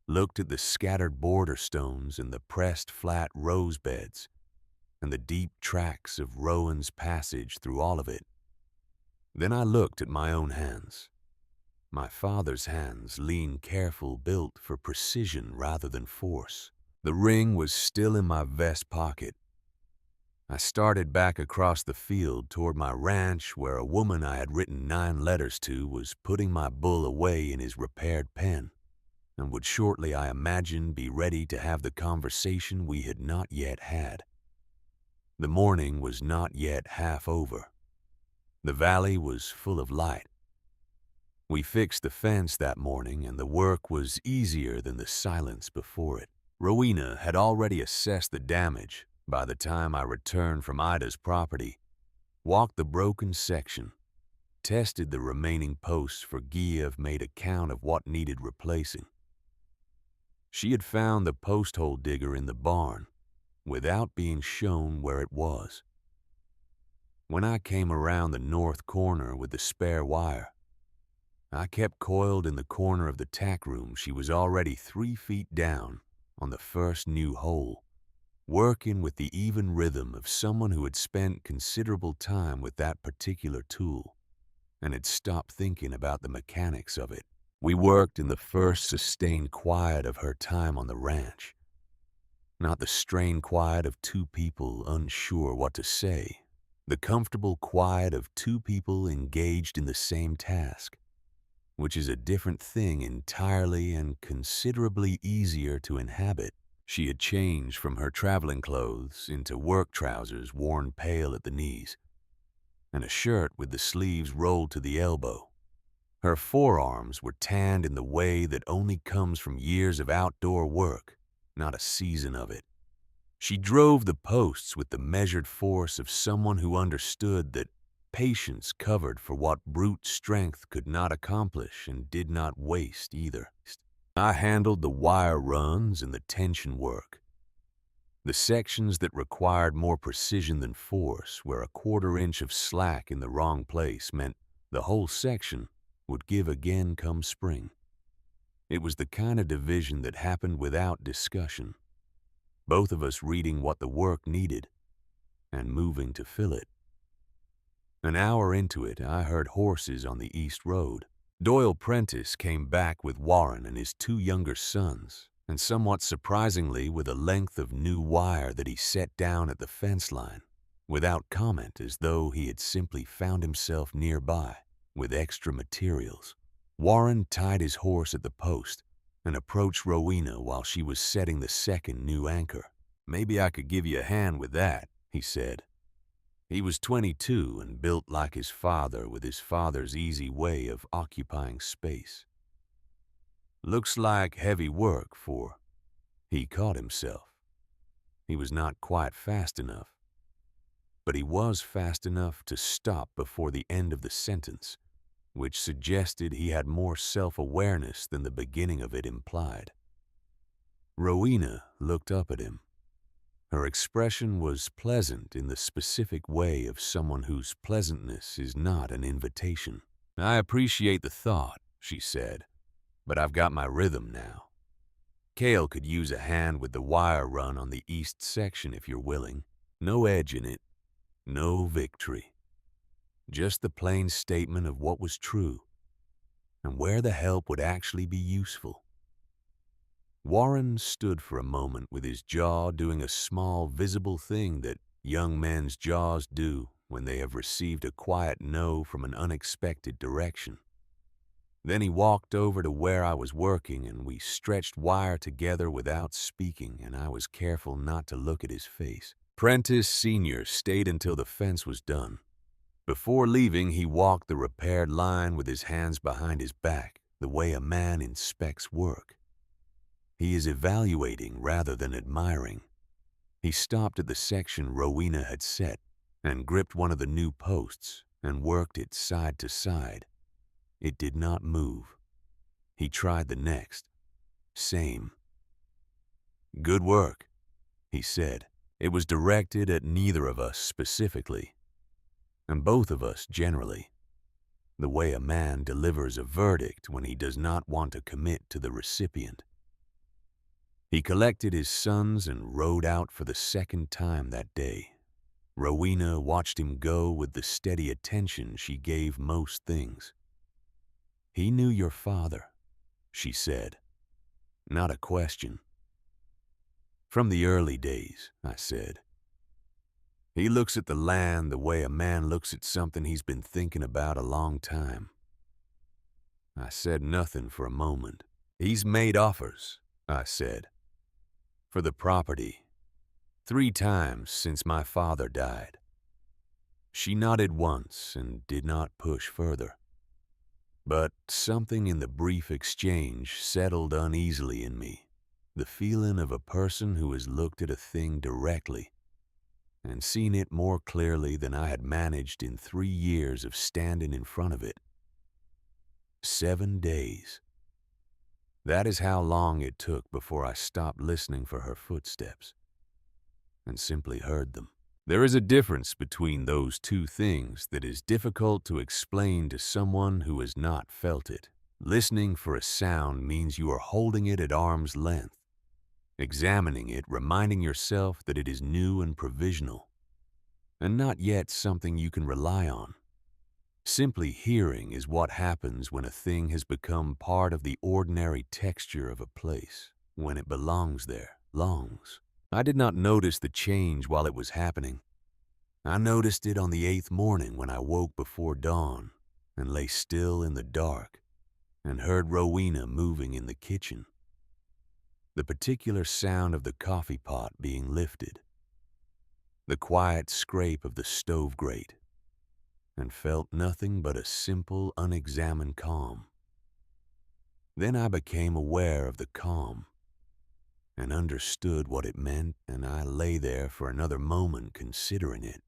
looked at the scattered border stones and the pressed flat rose beds, and the deep tracks of Rowan's passage through all of it. Then I looked at my own hands. My father's hands, lean, careful, built for precision rather than force. The ring was still in my vest pocket. I started back across the field toward my ranch where a woman I had written 9 letters to was putting my bull away in his repaired pen, and would shortly, I imagined, be ready to have the conversation we had not yet had. The morning was not yet half over. The valley was full of light. We fixed the fence that morning, and the work was easier than the silence before it. Rowena had already assessed the damage by the time I returned from Ida's property, walked the broken section, tested the remaining posts for give, made a count of what needed replacing. She had found the post hole digger in the barn without being shown where it was. When I came around the north corner with the spare wire, I kept coiled in the corner of the tack room. She was already 3 feet down on the first new hole, working with the even rhythm of someone who had spent considerable time with that particular tool and had stopped thinking about the mechanics of it. We worked in the first sustained quiet of her time on the ranch, not the strained quiet of 2 people unsure what to say, the comfortable quiet of 2 people engaged in the same task, which is a different thing entirely and considerably easier to inhabit. She had changed from her traveling clothes into work trousers worn pale at the knees, and a shirt with the sleeves rolled to the elbow. Her forearms were tanned in the way that only comes from years of outdoor work, not a season of it. She drove the posts with the measured force of someone who understood that patience covered for what brute strength could not accomplish and did not waste either. I handled the wire runs and the tension work, the sections that required more precision than force, where a 1/4 inch of slack in the wrong place meant the whole section would give again come spring. It was the kind of division that happened without discussion, both of us reading what the work needed and moving to fill it. An hour into it, I heard horses on the east road. Doyle Prentice came back with Warren and his two younger sons, and somewhat surprisingly with a length of new wire that he set down at the fence line, without comment, as though he had simply found himself nearby with extra materials. Warren tied his horse at the post and approached Rowena while she was setting the second new anchor. "Maybe I could give you a hand with that," he said. He was 22 and built like his father, with his father's easy way of occupying space. "Looks like heavy work for—" He caught himself. He was not quite fast enough. But he was fast enough to stop before the end of the sentence, which suggested he had more self-awareness than the beginning of it implied. Rowena looked up at him. Her expression was pleasant in the specific way of someone whose pleasantness is not an invitation. "I appreciate the thought," she said, "but I've got my rhythm now. Cale could use a hand with the wire run on the east section if you're willing. No edge in it, no victory. Just the plain statement of what was true and where the help would actually be useful." Warren stood for a moment with his jaw doing a small, visible thing that young men's jaws do when they have received a quiet no from an unexpected direction. Then he walked over to where I was working, and we stretched wire together without speaking, and I was careful not to look at his face. Prentice Sr. stayed until the fence was done. Before leaving, he walked the repaired line with his hands behind his back, the way a man inspects work. He is evaluating rather than admiring. He stopped at the section Rowena had set and gripped one of the new posts and worked it side to side. It did not move. He tried the next. Same. "Good work," he said. It was directed at neither of us specifically, and both of us generally, the way a man delivers a verdict when he does not want to commit to the recipient. He collected his sons and rode out for the second time that day. Rowena watched him go with the steady attention she gave most things. "He knew your father," she said. Not a question. "From the early days," I said. "He looks at the land the way a man looks at something he's been thinking about a long time." I said nothing for a moment. "He's made offers," I said, "for the property 3 times since my father died." She nodded once and did not push further. But something in the brief exchange settled uneasily in me, the feeling of a person who has looked at a thing directly and seen it more clearly than I had managed in 3 years of standing in front of it. 7 days. That is how long it took before I stopped listening for her footsteps and simply heard them. There is a difference between those two things that is difficult to explain to someone who has not felt it. Listening for a sound means you are holding it at arm's length, examining it, reminding yourself that it is new and provisional, and not yet something you can rely on. Simply hearing is what happens when a thing has become part of the ordinary texture of a place, when it belongs there, longs. I did not notice the change while it was happening. I noticed it on the 8th morning when I woke before dawn and lay still in the dark and heard Rowena moving in the kitchen. The particular sound of the coffee pot being lifted, the quiet scrape of the stove grate, and felt nothing but a simple, unexamined calm. Then I became aware of the calm and understood what it meant, and I lay there for another moment considering it.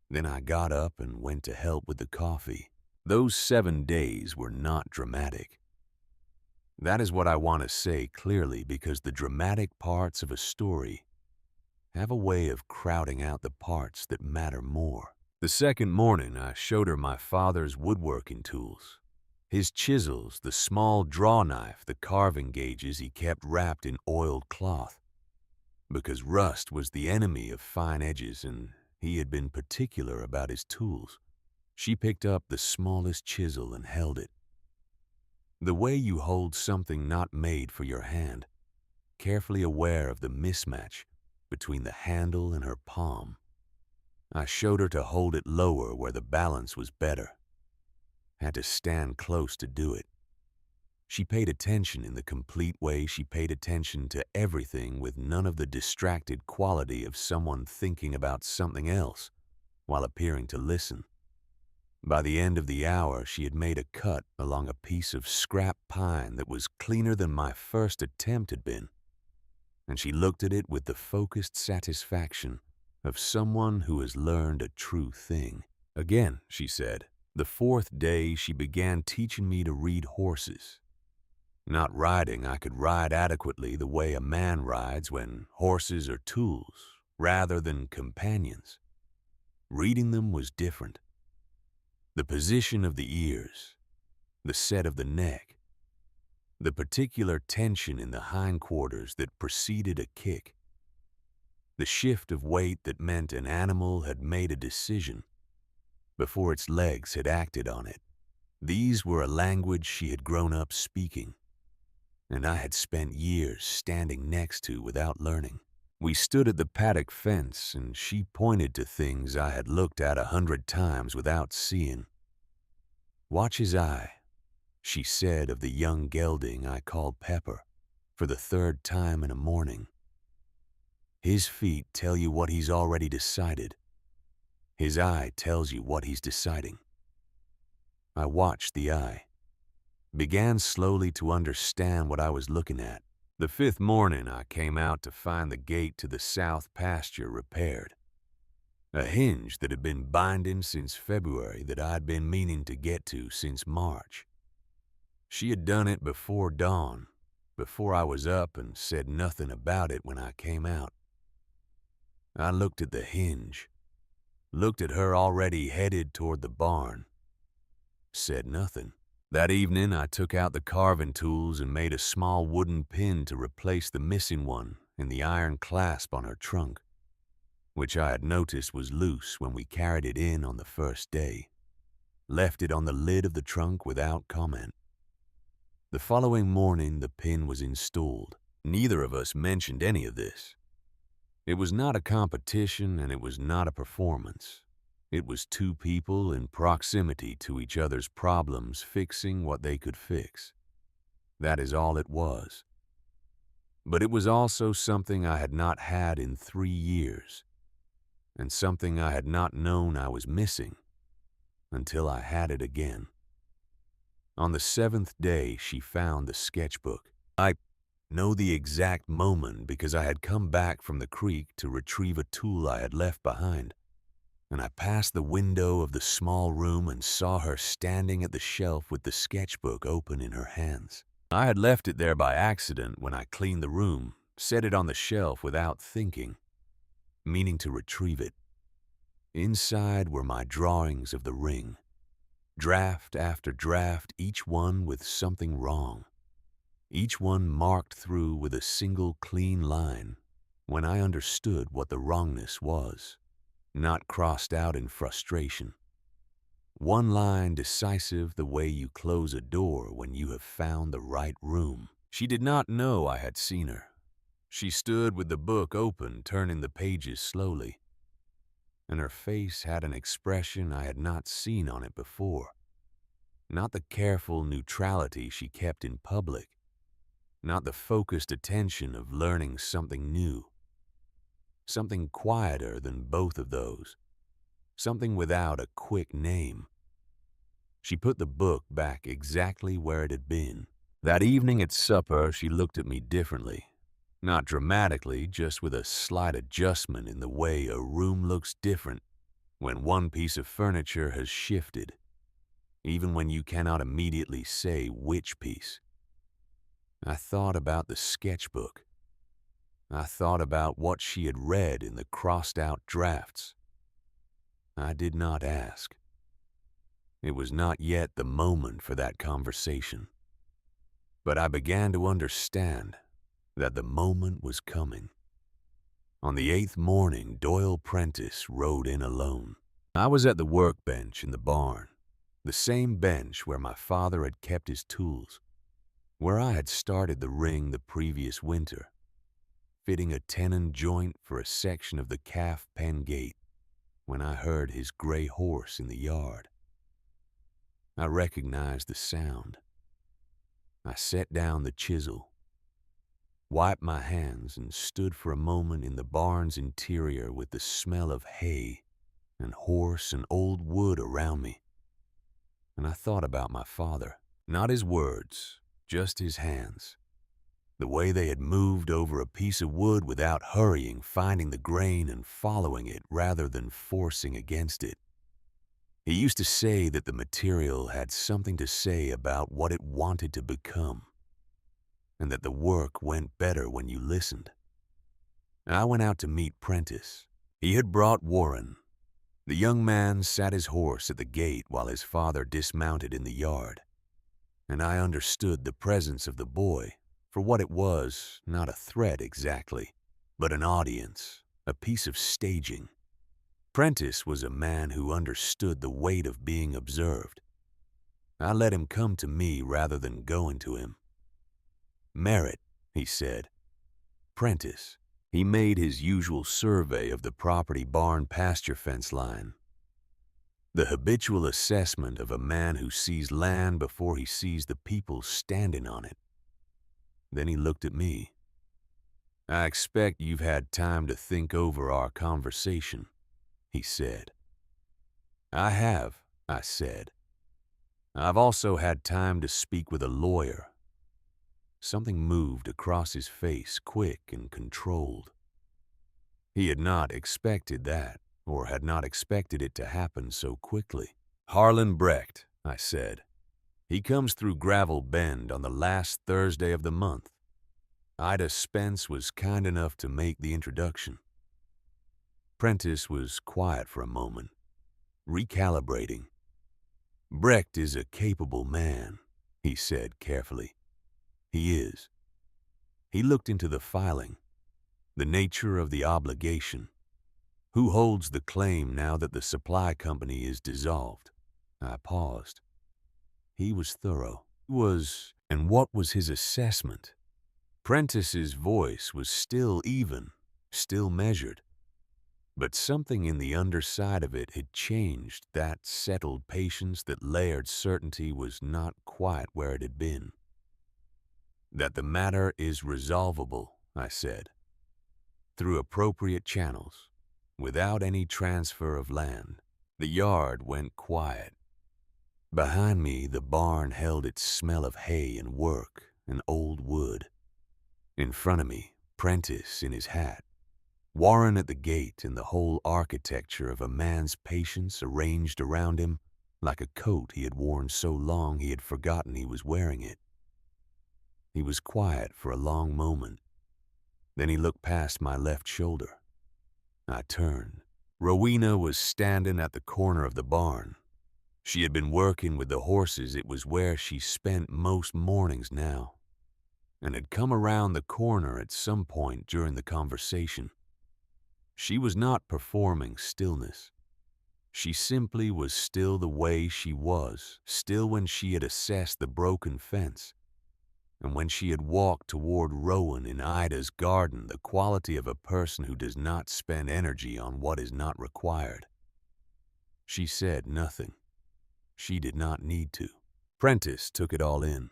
Then I got up and went to help with the coffee. Those 7 days were not dramatic. That is what I want to say clearly, because the dramatic parts of a story have a way of crowding out the parts that matter more. The second morning, I showed her my father's woodworking tools. His chisels, the small draw knife, the carving gauges he kept wrapped in oiled cloth, because rust was the enemy of fine edges and he had been particular about his tools. She picked up the smallest chisel and held it. The way you hold something not made for your hand, carefully aware of the mismatch between the handle and her palm. I showed her to hold it lower where the balance was better. Had to stand close to do it. She paid attention in the complete way she paid attention to everything, with none of the distracted quality of someone thinking about something else while appearing to listen. By the end of the hour, she had made a cut along a piece of scrap pine that was cleaner than my first attempt had been, and she looked at it with the focused satisfaction of someone who has learned a true thing. Again, she said, the fourth day she began teaching me to read horses. Not riding, I could ride adequately the way a man rides when horses are tools rather than companions. Reading them was different. The position of the ears, the set of the neck, the particular tension in the hindquarters that preceded a kick, the shift of weight that meant an animal had made a decision before its legs had acted on it. These were a language she had grown up speaking, and I had spent years standing next to without learning. We stood at the paddock fence, and she pointed to things I had looked at 100 times without seeing. "Watch his eye," she said of the young gelding I called Pepper for the third time in a morning. "His feet tell you what he's already decided. His eye tells you what he's deciding." I watched the eye, began slowly to understand what I was looking at. The fifth morning, I came out to find the gate to the south pasture repaired. A hinge that had been binding since February that I'd been meaning to get to since March. She had done it before dawn, before I was up, and said nothing about it when I came out. I looked at the hinge, looked at her already headed toward the barn, said nothing. That evening, I took out the carving tools and made a small wooden pin to replace the missing one in the iron clasp on her trunk, which I had noticed was loose when we carried it in on the first day. Left it on the lid of the trunk without comment. The following morning, the pin was installed. Neither of us mentioned any of this. It was not a competition, and it was not a performance. It was two people in proximity to each other's problems fixing what they could fix. That is all it was. But it was also something I had not had in 3 years, and something I had not known I was missing until I had it again. On the 7th day, she found the sketchbook. I know the exact moment because I had come back from the creek to retrieve a tool I had left behind, and I passed the window of the small room and saw her standing at the shelf with the sketchbook open in her hands. I had left it there by accident when I cleaned the room, set it on the shelf without thinking, meaning to retrieve it. Inside were my drawings of the ring, draft after draft, each one with something wrong, each one marked through with a single clean line when I understood what the wrongness was, not crossed out in frustration. One line decisive the way you close a door when you have found the right room. She did not know I had seen her. She stood with the book open, turning the pages slowly, and her face had an expression I had not seen on it before. Not the careful neutrality she kept in public, not the focused attention of learning something new. Something quieter than both of those, something without a quick name. She put the book back exactly where it had been. That evening at supper, she looked at me differently. Not dramatically, just with a slight adjustment in the way a room looks different when one piece of furniture has shifted, even when you cannot immediately say which piece. I thought about the sketchbook. I thought about what she had read in the crossed-out drafts. I did not ask. It was not yet the moment for that conversation. But I began to understand that the moment was coming. On the 8th morning, Doyle Prentice rode in alone. I was at the workbench in the barn, the same bench where my father had kept his tools, where I had started the ring the previous winter, fitting a tenon joint for a section of the calf pen gate when I heard his gray horse in the yard. I recognized the sound. I set down the chisel, wiped my hands, and stood for a moment in the barn's interior with the smell of hay and horse and old wood around me. And I thought about my father, not his words, just his hands. The way they had moved over a piece of wood without hurrying, finding the grain and following it rather than forcing against it. He used to say that the material had something to say about what it wanted to become, and that the work went better when you listened. I went out to meet Prentice. He had brought Warren. The young man sat his horse at the gate while his father dismounted in the yard, and I understood the presence of the boy for what it was, not a threat exactly, but an audience, a piece of staging. Prentice was a man who understood the weight of being observed. I let him come to me rather than going to him. "Merritt," he said. "Prentice." He made his usual survey of the property barn pasture fence line. The habitual assessment of a man who sees land before he sees the people standing on it. Then he looked at me. "I expect you've had time to think over our conversation," he said. "I have," I said. "I've also had time to speak with a lawyer." Something moved across his face, quick and controlled. He had not expected that, or had not expected it to happen so quickly. "Harlan Brecht," I said. "He comes through Gravel Bend on the last Thursday of the month. Ida Spence was kind enough to make the introduction." Prentice was quiet for a moment, recalibrating. "Brecht is a capable man," he said carefully. "He is." He looked into the filing, the nature of the obligation. Who holds the claim now that the supply company is dissolved? I paused. He was thorough. And what was his assessment? Prentice's voice was still even, still measured. But something in the underside of it had changed. That settled patience, that layered certainty was not quite where it had been. "That the matter is resolvable," I said, "through appropriate channels, without any transfer of land." The yard went quiet. Behind me, the barn held its smell of hay and work and old wood. In front of me, Prentice in his hat, Warren at the gate, and the whole architecture of a man's patience arranged around him like a coat he had worn so long he had forgotten he was wearing it. He was quiet for a long moment. Then he looked past my left shoulder. I turned. Rowena was standing at the corner of the barn. She had been working with the horses. It was where she spent most mornings now, and had come around the corner at some point during the conversation. She was not performing stillness. She simply was still the way she was, still when she had assessed the broken fence, and when she had walked toward Rowan in Ida's garden, the quality of a person who does not spend energy on what is not required. She said nothing. She did not need to. Prentice took it all in.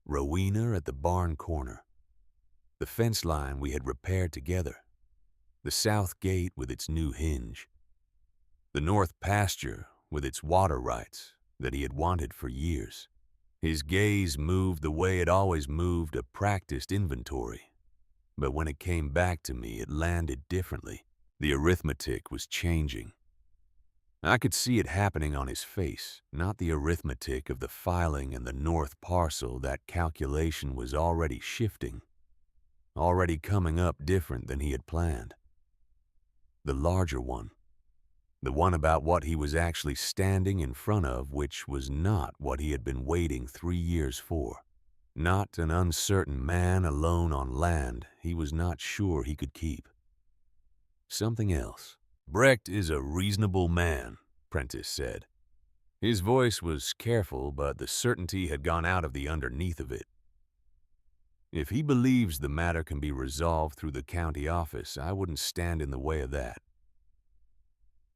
Rowena at the barn corner, the fence line we had repaired together, the south gate with its new hinge, the north pasture with its water rights that he had wanted for years. His gaze moved the way it always moved a practiced inventory, but when it came back to me, it landed differently. The arithmetic was changing. I could see it happening on his face, not the arithmetic of the filing and the north parcel. That calculation was already shifting, already coming up different than he had planned. The larger one, the one about what he was actually standing in front of, which was not what he had been waiting 3 years for. Not an uncertain man alone on land he was not sure he could keep. Something else. Brecht is a reasonable man, Prentice said. His voice was careful, but the certainty had gone out of the underneath of it. If he believes the matter can be resolved through the county office, I wouldn't stand in the way of that.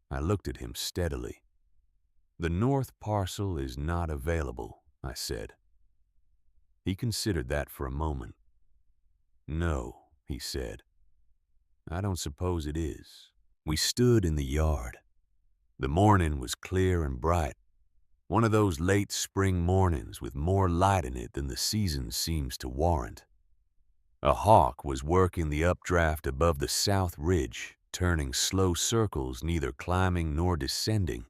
I looked at him steadily. The north parcel is not available, I said. He considered that for a moment. No, he said. I don't suppose it is. We stood in the yard. The morning was clear and bright, one of those late spring mornings with more light in it than the season seems to warrant. A hawk was working the updraft above the south ridge, turning slow circles, neither climbing nor descending,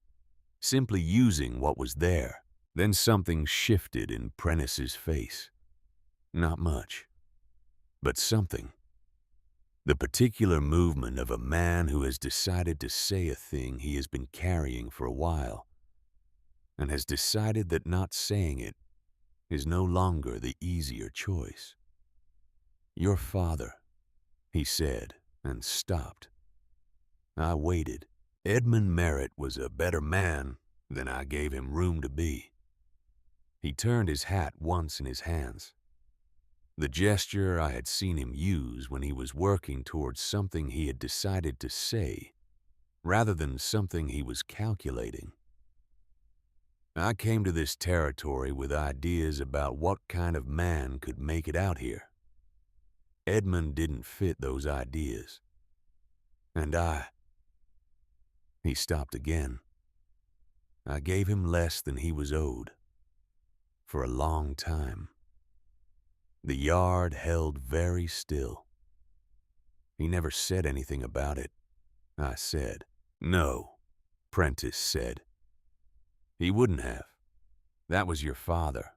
simply using what was there. Then something shifted in Prentice's face. Not much, but something. The particular movement of a man who has decided to say a thing he has been carrying for a while, and has decided that not saying it is no longer the easier choice. Your father, he said, and stopped. I waited. Edmund Merritt was a better man than I gave him room to be. He turned his hat once in his hands, the gesture I had seen him use when he was working towards something he had decided to say, rather than something he was calculating. I came to this territory with ideas about what kind of man could make it out here. Edmund didn't fit those ideas. And he stopped again. I gave him less than he was owed. For a long time. The yard held very still. He never said anything about it, I said. No, Prentice said. He wouldn't have. That was your father.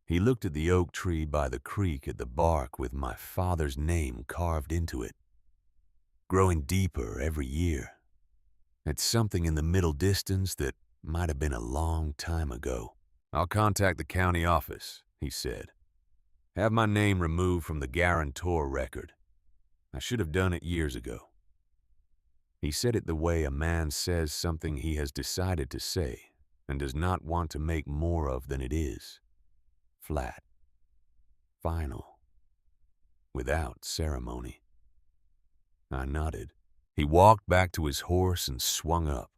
He looked at the oak tree by the creek at the bark with my father's name carved into it, growing deeper every year, at something in the middle distance that might have been a long time ago. I'll contact the county office, he said. Have my name removed from the guarantor record. I should have done it years ago. He said it the way a man says something he has decided to say and does not want to make more of than it is. Flat. Final. Without ceremony. I nodded. He walked back to his horse and swung up.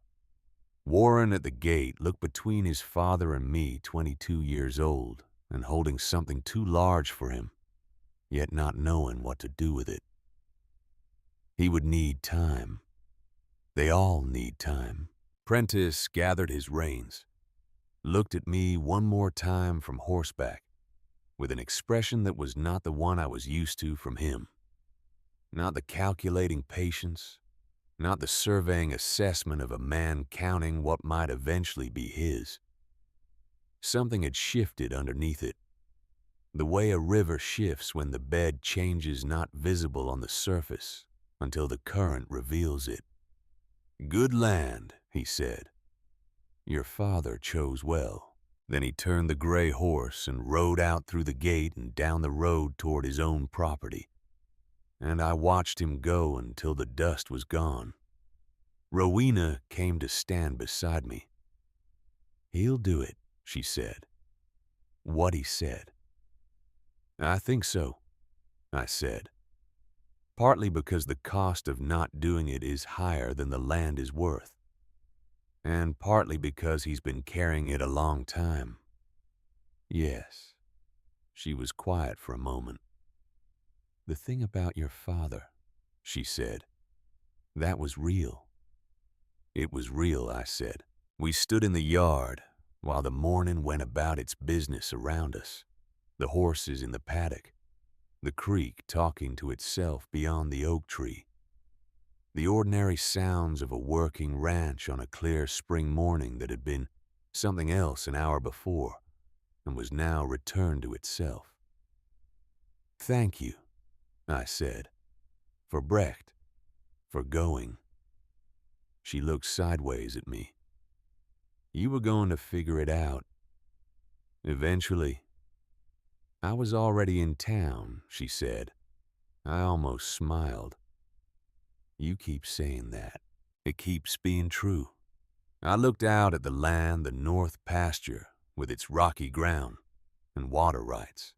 Warren at the gate looked between his father and me, 22 years old, and holding something too large for him, yet not knowing what to do with it. He would need time. They all need time. Prentice gathered his reins, looked at me one more time from horseback, with an expression that was not the one I was used to from him. Not the calculating patience, not the surveying assessment of a man counting what might eventually be his. Something had shifted underneath it, the way a river shifts when the bed changes not visible on the surface until the current reveals it. Good land, he said. Your father chose well. Then he turned the gray horse and rode out through the gate and down the road toward his own property. And I watched him go until the dust was gone. Rowena came to stand beside me. He'll do it, she said. What he said. I think so, I said. Partly because the cost of not doing it is higher than the land is worth, and partly because he's been carrying it a long time. Yes. She was quiet for a moment. The thing about your father, she said, that was real. It was real, I said. We stood in the yard while the morning went about its business around us, the horses in the paddock, the creek talking to itself beyond the oak tree, the ordinary sounds of a working ranch on a clear spring morning that had been something else an hour before and was now returned to itself. Thank you, I said, for Brecht, for going. She looked sideways at me. You were going to figure it out. Eventually. I was already in town, she said. I almost smiled. You keep saying that. It keeps being true. I looked out at the land, the north pasture, with its rocky ground and water rights.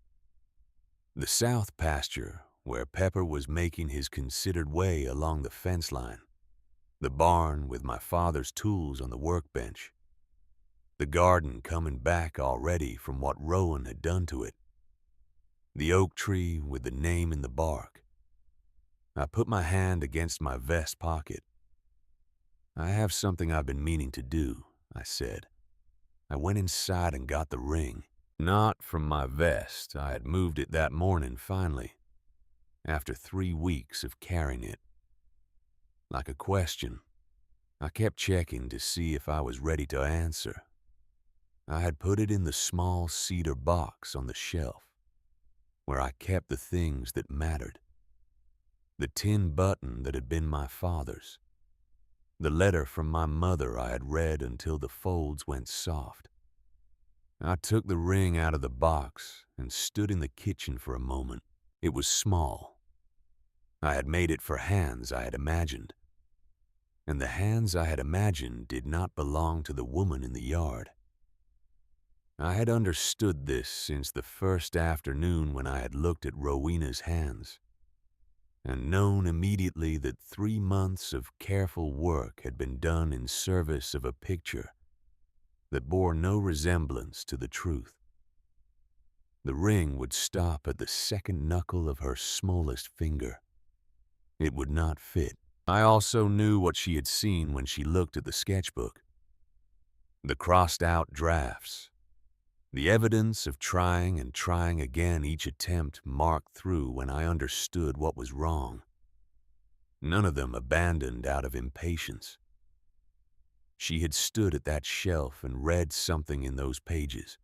The south pasture, where Pepper was making his considered way along the fence line. The barn with my father's tools on the workbench. The garden coming back already from what Rowan had done to it. The oak tree with the name in the bark. I put my hand against my vest pocket. I have something I've been meaning to do, I said. I went inside and got the ring. Not from my vest. I had moved it that morning finally, after 3 weeks of carrying it. Like a question, I kept checking to see if I was ready to answer. I had put it in the small cedar box on the shelf, where I kept the things that mattered. The tin button that had been my father's. The letter from my mother I had read until the folds went soft. I took the ring out of the box and stood in the kitchen for a moment. It was small. I had made it for hands I had imagined. And the hands I had imagined did not belong to the woman in the yard. I had understood this since the first afternoon when I had looked at Rowena's hands, and known immediately that 3 months of careful work had been done in service of a picture that bore no resemblance to the truth. The ring would stop at the second knuckle of her smallest finger. It would not fit. I also knew what she had seen when she looked at the sketchbook. The crossed-out drafts. The evidence of trying and trying again each attempt marked through when I understood what was wrong. None of them abandoned out of impatience. She had stood at that shelf and read something in those pages.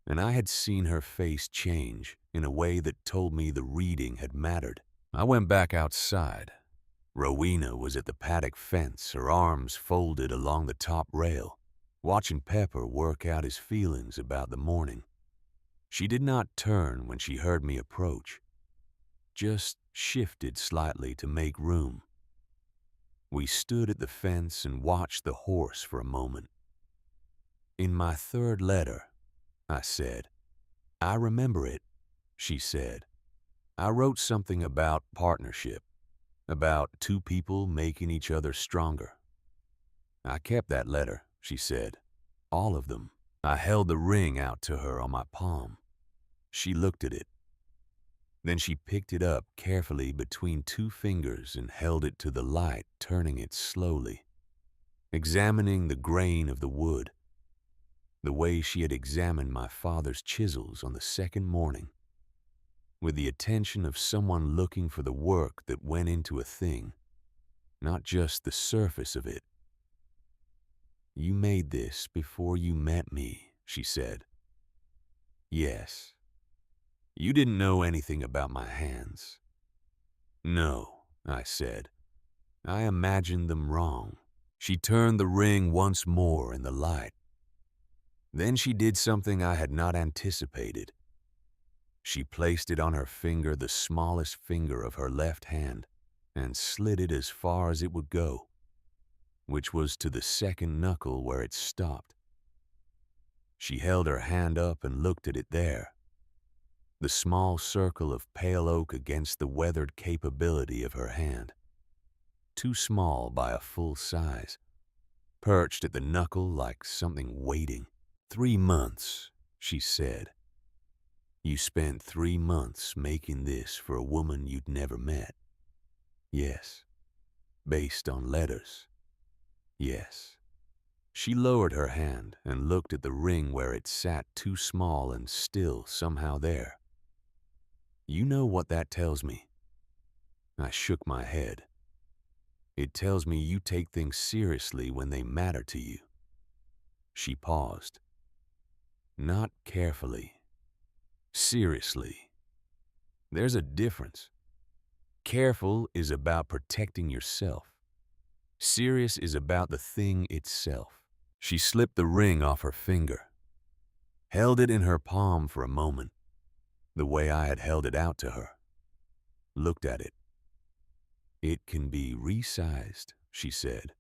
And I had seen her face change in a way that told me the reading had mattered. I went back outside. Rowena was at the paddock fence, her arms folded along the top rail, watching Pepper work out his feelings about the morning. She did not turn when she heard me approach, just shifted slightly to make room. We stood at the fence and watched the horse for a moment. "In my third letter," I said. "I remember it," she said. "I wrote something about partnership, about two people making each other stronger." "I kept that letter," she said. "All of them." I held the ring out to her on my palm. She looked at it. Then she picked it up carefully between 2 fingers and held it to the light, turning it slowly, examining the grain of the wood, the way she had examined my father's chisels on the second morning, with the attention of someone looking for the work that went into a thing, not just the surface of it. "You made this before you met me," she said. "Yes. You didn't know anything about my hands." "No," I said. "I imagined them wrong." She turned the ring once more in the light. Then she did something I had not anticipated. She placed it on her finger, the smallest finger of her left hand, and slid it as far as it would go, which was to the second knuckle where it stopped. She held her hand up and looked at it there, the small circle of pale oak against the weathered capability of her hand, too small by a full size, perched at the knuckle like something waiting. "3 months," she said. "You spent 3 months making this for a woman you'd never met." "Yes." "Based on letters." "Yes." She lowered her hand and looked at the ring where it sat too small and still somehow there. "You know what that tells me?" I shook my head. "It tells me you take things seriously when they matter to you." She paused. "Not carefully. Seriously. There's a difference. Careful is about protecting yourself. Serious is about the thing itself." She slipped the ring off her finger, held it in her palm for a moment, the way I had held it out to her, looked at it. It can be resized, she said.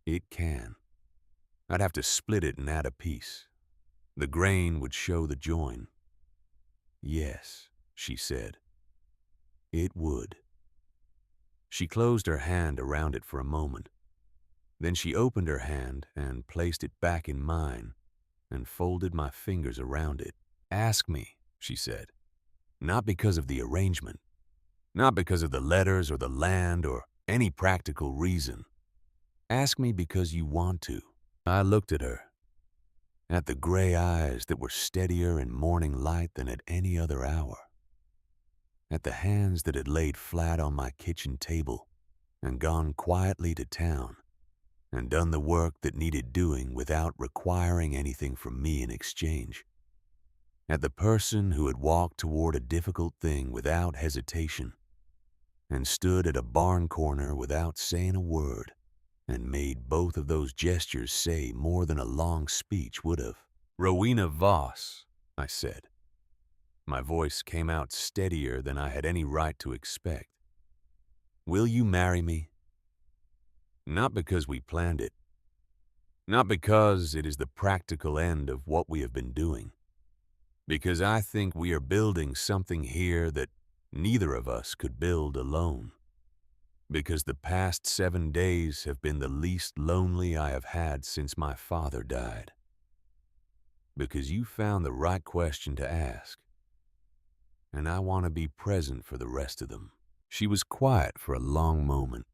It can. I'd have to split it and add a piece. The grain would show the join. Yes, she said. It would. She closed her hand around it for a moment. Then she opened her hand and placed it back in mine and folded my fingers around it. Ask me, she said. Not because of the arrangement. Not because of the letters or the land or any practical reason. Ask me because you want to. I looked at her, at the gray eyes that were steadier in morning light than at any other hour, at the hands that had laid flat on my kitchen table and gone quietly to town and done the work that needed doing without requiring anything from me in exchange, at the person who had walked toward a difficult thing without hesitation and stood at a barn corner without saying a word, and made both of those gestures say more than a long speech would have. Rowena Voss, I said. My voice came out steadier than I had any right to expect. Will you marry me? Not because we planned it. Not because it is the practical end of what we have been doing. Because I think we are building something here that neither of us could build alone. Because the past 7 days have been the least lonely I have had since my father died. Because you found the right question to ask, and I want to be present for the rest of them. She was quiet for a long moment,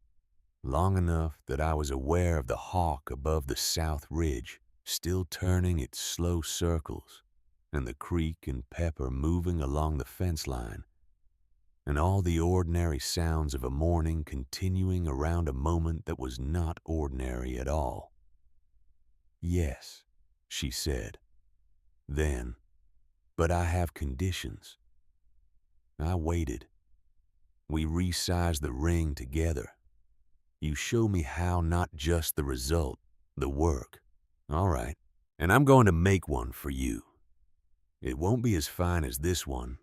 long enough that I was aware of the hawk above the south ridge, still turning its slow circles, and the creek and pepper moving along the fence line, and all the ordinary sounds of a morning continuing around a moment that was not ordinary at all. Yes, she said. Then, but I have conditions. I waited. We resized the ring together. You show me how, not just the result, the work. All right, and I'm going to make one for you. It won't be as fine as this one.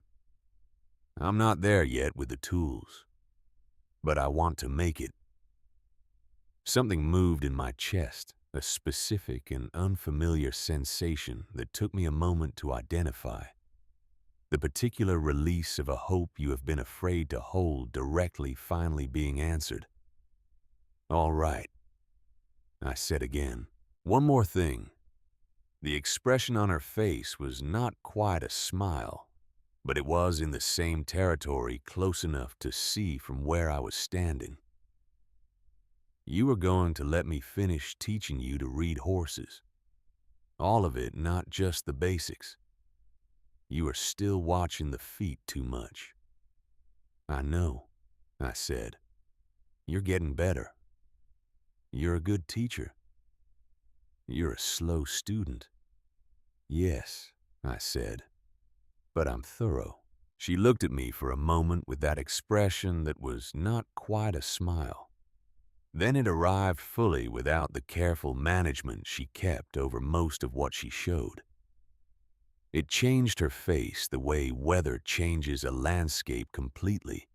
I'm not there yet with the tools, but I want to make it. Something moved in my chest, a specific and unfamiliar sensation that took me a moment to identify. The particular release of a hope you have been afraid to hold directly finally being answered. All right, I said again. One more thing. The expression on her face was not quite a smile, but it was in the same territory close enough to see from where I was standing. You are going to let me finish teaching you to read horses. All of it, not just the basics. You are still watching the feet too much. I know, I said. You're getting better. You're a good teacher. You're a slow student. Yes, I said, but I'm thorough. She looked at me for a moment with that expression that was not quite a smile. Then it arrived fully without the careful management she kept over most of what she showed. It changed her face the way weather changes a landscape completely,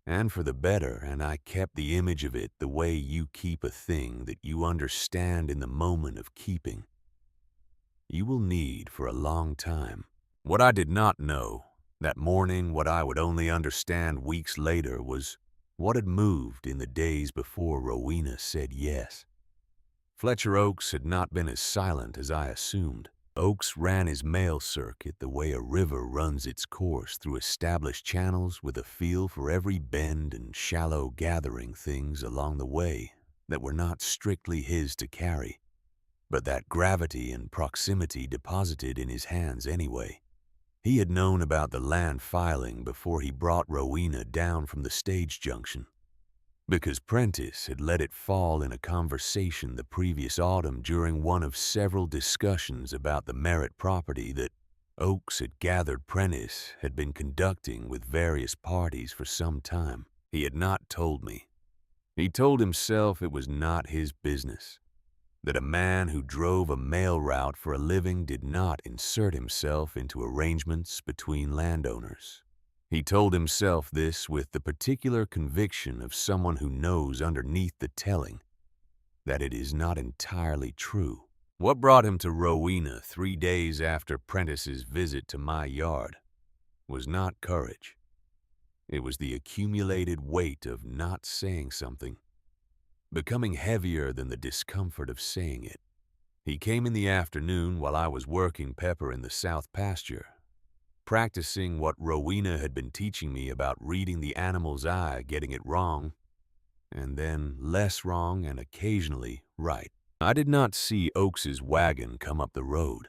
and for the better, and I kept the image of it the way you keep a thing that you understand in the moment of keeping. You will need for a long time. What I did not know, that morning, what I would only understand weeks later, was what had moved in the days before Rowena said yes. Fletcher Oaks had not been as silent as I assumed. Oaks ran his mail circuit the way a river runs its course through established channels, with a feel for every bend and shallow gathering things along the way that were not strictly his to carry, but that gravity and proximity deposited in his hands anyway. He had known about the land filing before he brought Rowena down from the stage junction, because Prentice had let it fall in a conversation the previous autumn during one of several discussions about the Merritt property that Oaks had gathered Prentice had been conducting with various parties for some time. He had not told me. He told himself it was not his business, that a man who drove a mail route for a living did not insert himself into arrangements between landowners. He told himself this with the particular conviction of someone who knows underneath the telling that it is not entirely true. What brought him to Rowena 3 days after Prentice's visit to my yard was not courage. It was the accumulated weight of not saying something, becoming heavier than the discomfort of saying it. He came in the afternoon while I was working Pepper in the south pasture, practicing what Rowena had been teaching me about reading the animal's eye, getting it wrong, and then less wrong and occasionally right. I did not see Oakes's wagon come up the road.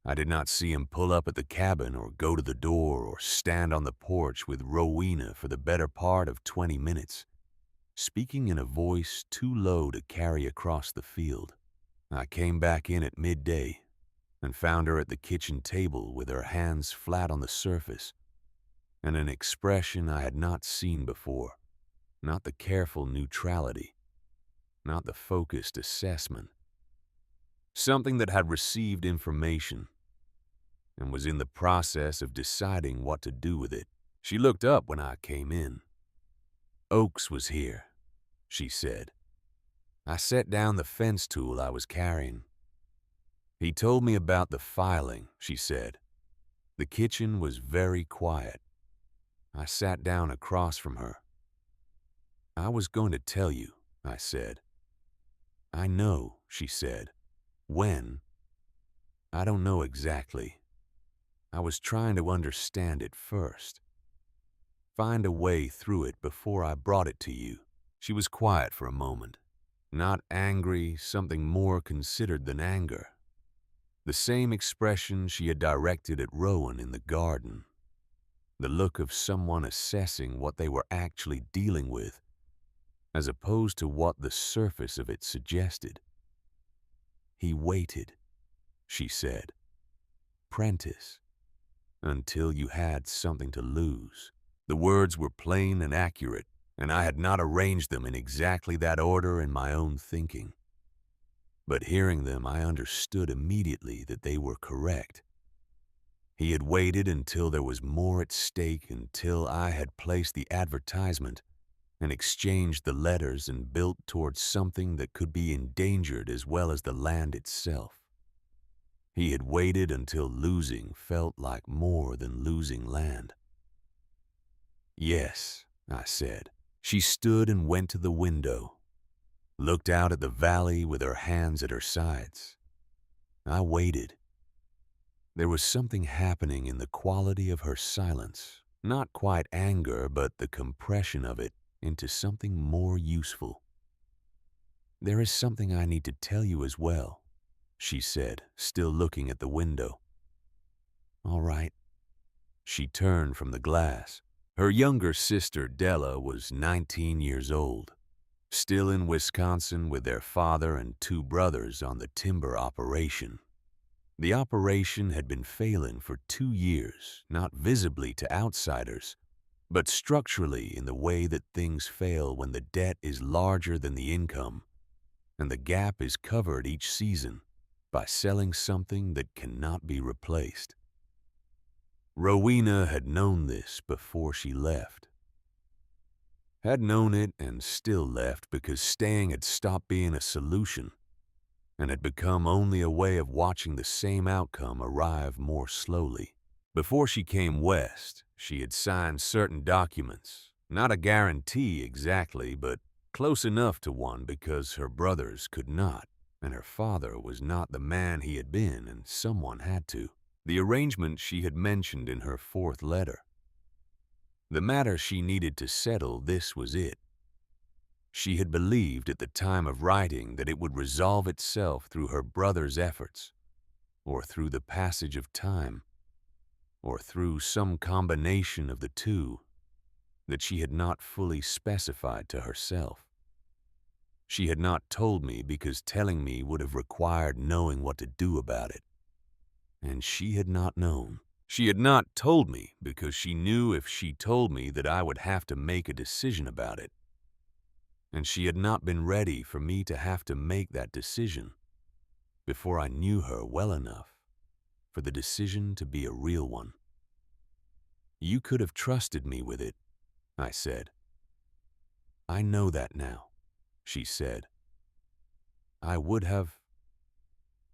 I did not see him pull up at the cabin or go to the door or stand on the porch with Rowena for the better part of 20 minutes, speaking in a voice too low to carry across the field. I came back in at midday and found her at the kitchen table with her hands flat on the surface and an expression I had not seen before, not the careful neutrality, not the focused assessment. Something that had received information and was in the process of deciding what to do with it. She looked up when I came in. "Oakes was here," she said. I set down the fence tool I was carrying. "He told me about the filing," she said. The kitchen was very quiet. I sat down across from her. "I was going to tell you," I said. "I know," she said. "When? I don't know exactly. I was trying to understand it first. Find a way through it before I brought it to you." She was quiet for a moment. Not angry, something more considered than anger. The same expression she had directed at Rowan in the garden. The look of someone assessing what they were actually dealing with, as opposed to what the surface of it suggested. "He waited," she said. "Prentice, until you had something to lose." The words were plain and accurate, and I had not arranged them in exactly that order in my own thinking. But hearing them, I understood immediately that they were correct. He had waited until there was more at stake, until I had placed the advertisement and exchanged the letters and built towards something that could be endangered as well as the land itself. He had waited until losing felt like more than losing land. "Yes," I said. She stood and went to the window, looked out at the valley with her hands at her sides. I waited. There was something happening in the quality of her silence, not quite anger, but the compression of it into something more useful. "There is something I need to tell you as well," she said, still looking at the window. "All right." She turned from the glass. Her younger sister, Della, was 19 years old, still in Wisconsin with their father and 2 brothers on the timber operation. The operation had been failing for 2 years, not visibly to outsiders, but structurally in the way that things fail when the debt is larger than the income, and the gap is covered each season by selling something that cannot be replaced. Rowena had known this before she left. Had known it and still left because staying had stopped being a solution and had become only a way of watching the same outcome arrive more slowly. Before she came west, she had signed certain documents, not a guarantee exactly, but close enough to one because her brothers could not, and her father was not the man he had been, and someone had to. The arrangement she had mentioned in her 4th letter. The matter she needed to settle, this was it. She had believed at the time of writing that it would resolve itself through her brother's efforts, or through the passage of time, or through some combination of the two that she had not fully specified to herself. She had not told me because telling me would have required knowing what to do about it. And she had not known. She had not told me because she knew if she told me that I would have to make a decision about it. And she had not been ready for me to have to make that decision before I knew her well enough for the decision to be a real one. You could have trusted me with it, I said. I know that now, she said. I would have.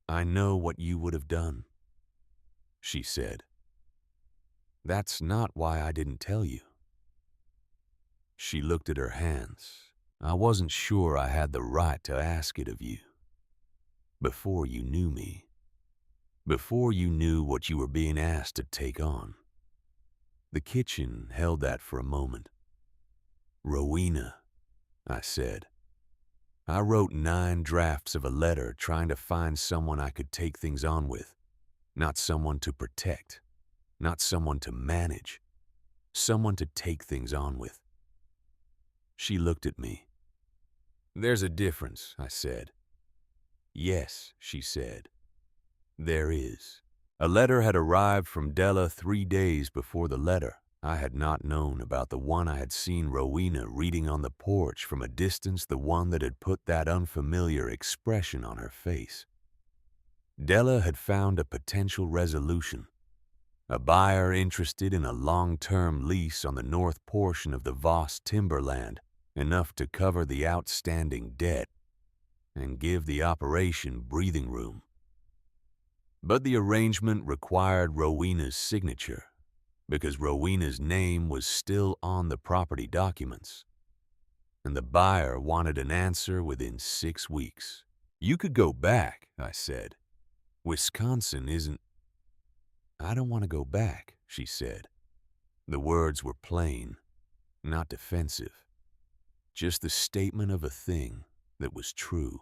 I know what you would have done, she said. That's not why I didn't tell you. She looked at her hands. I wasn't sure I had the right to ask it of you. Before you knew me. Before you knew what you were being asked to take on. The kitchen held that for a moment. Rowena, I said. I wrote 9 drafts of a letter trying to find someone I could take things on with. Not someone to protect. Not someone to manage. Someone to take things on with. She looked at me. There's a difference, I said. Yes, she said. There is. A letter had arrived from Della 3 days before the letter. I had not known about the one I had seen Rowena reading on the porch from a distance, the one that had put that unfamiliar expression on her face. Della had found a potential resolution. A buyer interested in a long-term lease on the north portion of the Voss timberland, enough to cover the outstanding debt and give the operation breathing room. But the arrangement required Rowena's signature, because Rowena's name was still on the property documents, and the buyer wanted an answer within 6 weeks. You could go back, I said. Wisconsin isn't... I don't want to go back, she said. The words were plain, not defensive, just the statement of a thing that was true.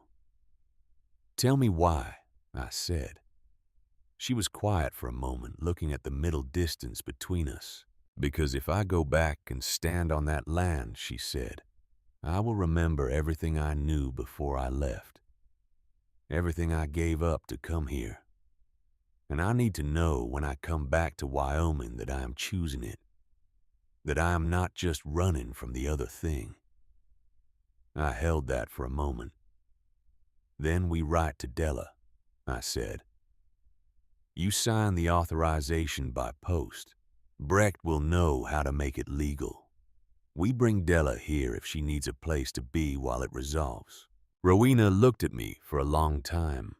Tell me why, I said. She was quiet for a moment, looking at the middle distance between us. Because if I go back and stand on that land, she said, I will remember everything I knew before I left. Everything I gave up to come here. And I need to know when I come back to Wyoming that I am choosing it. That I am not just running from the other thing. I held that for a moment. Then we write to Della, I said. You sign the authorization by post. Brecht will know how to make it legal. We bring Della here if she needs a place to be while it resolves. Rowena looked at me for a long time.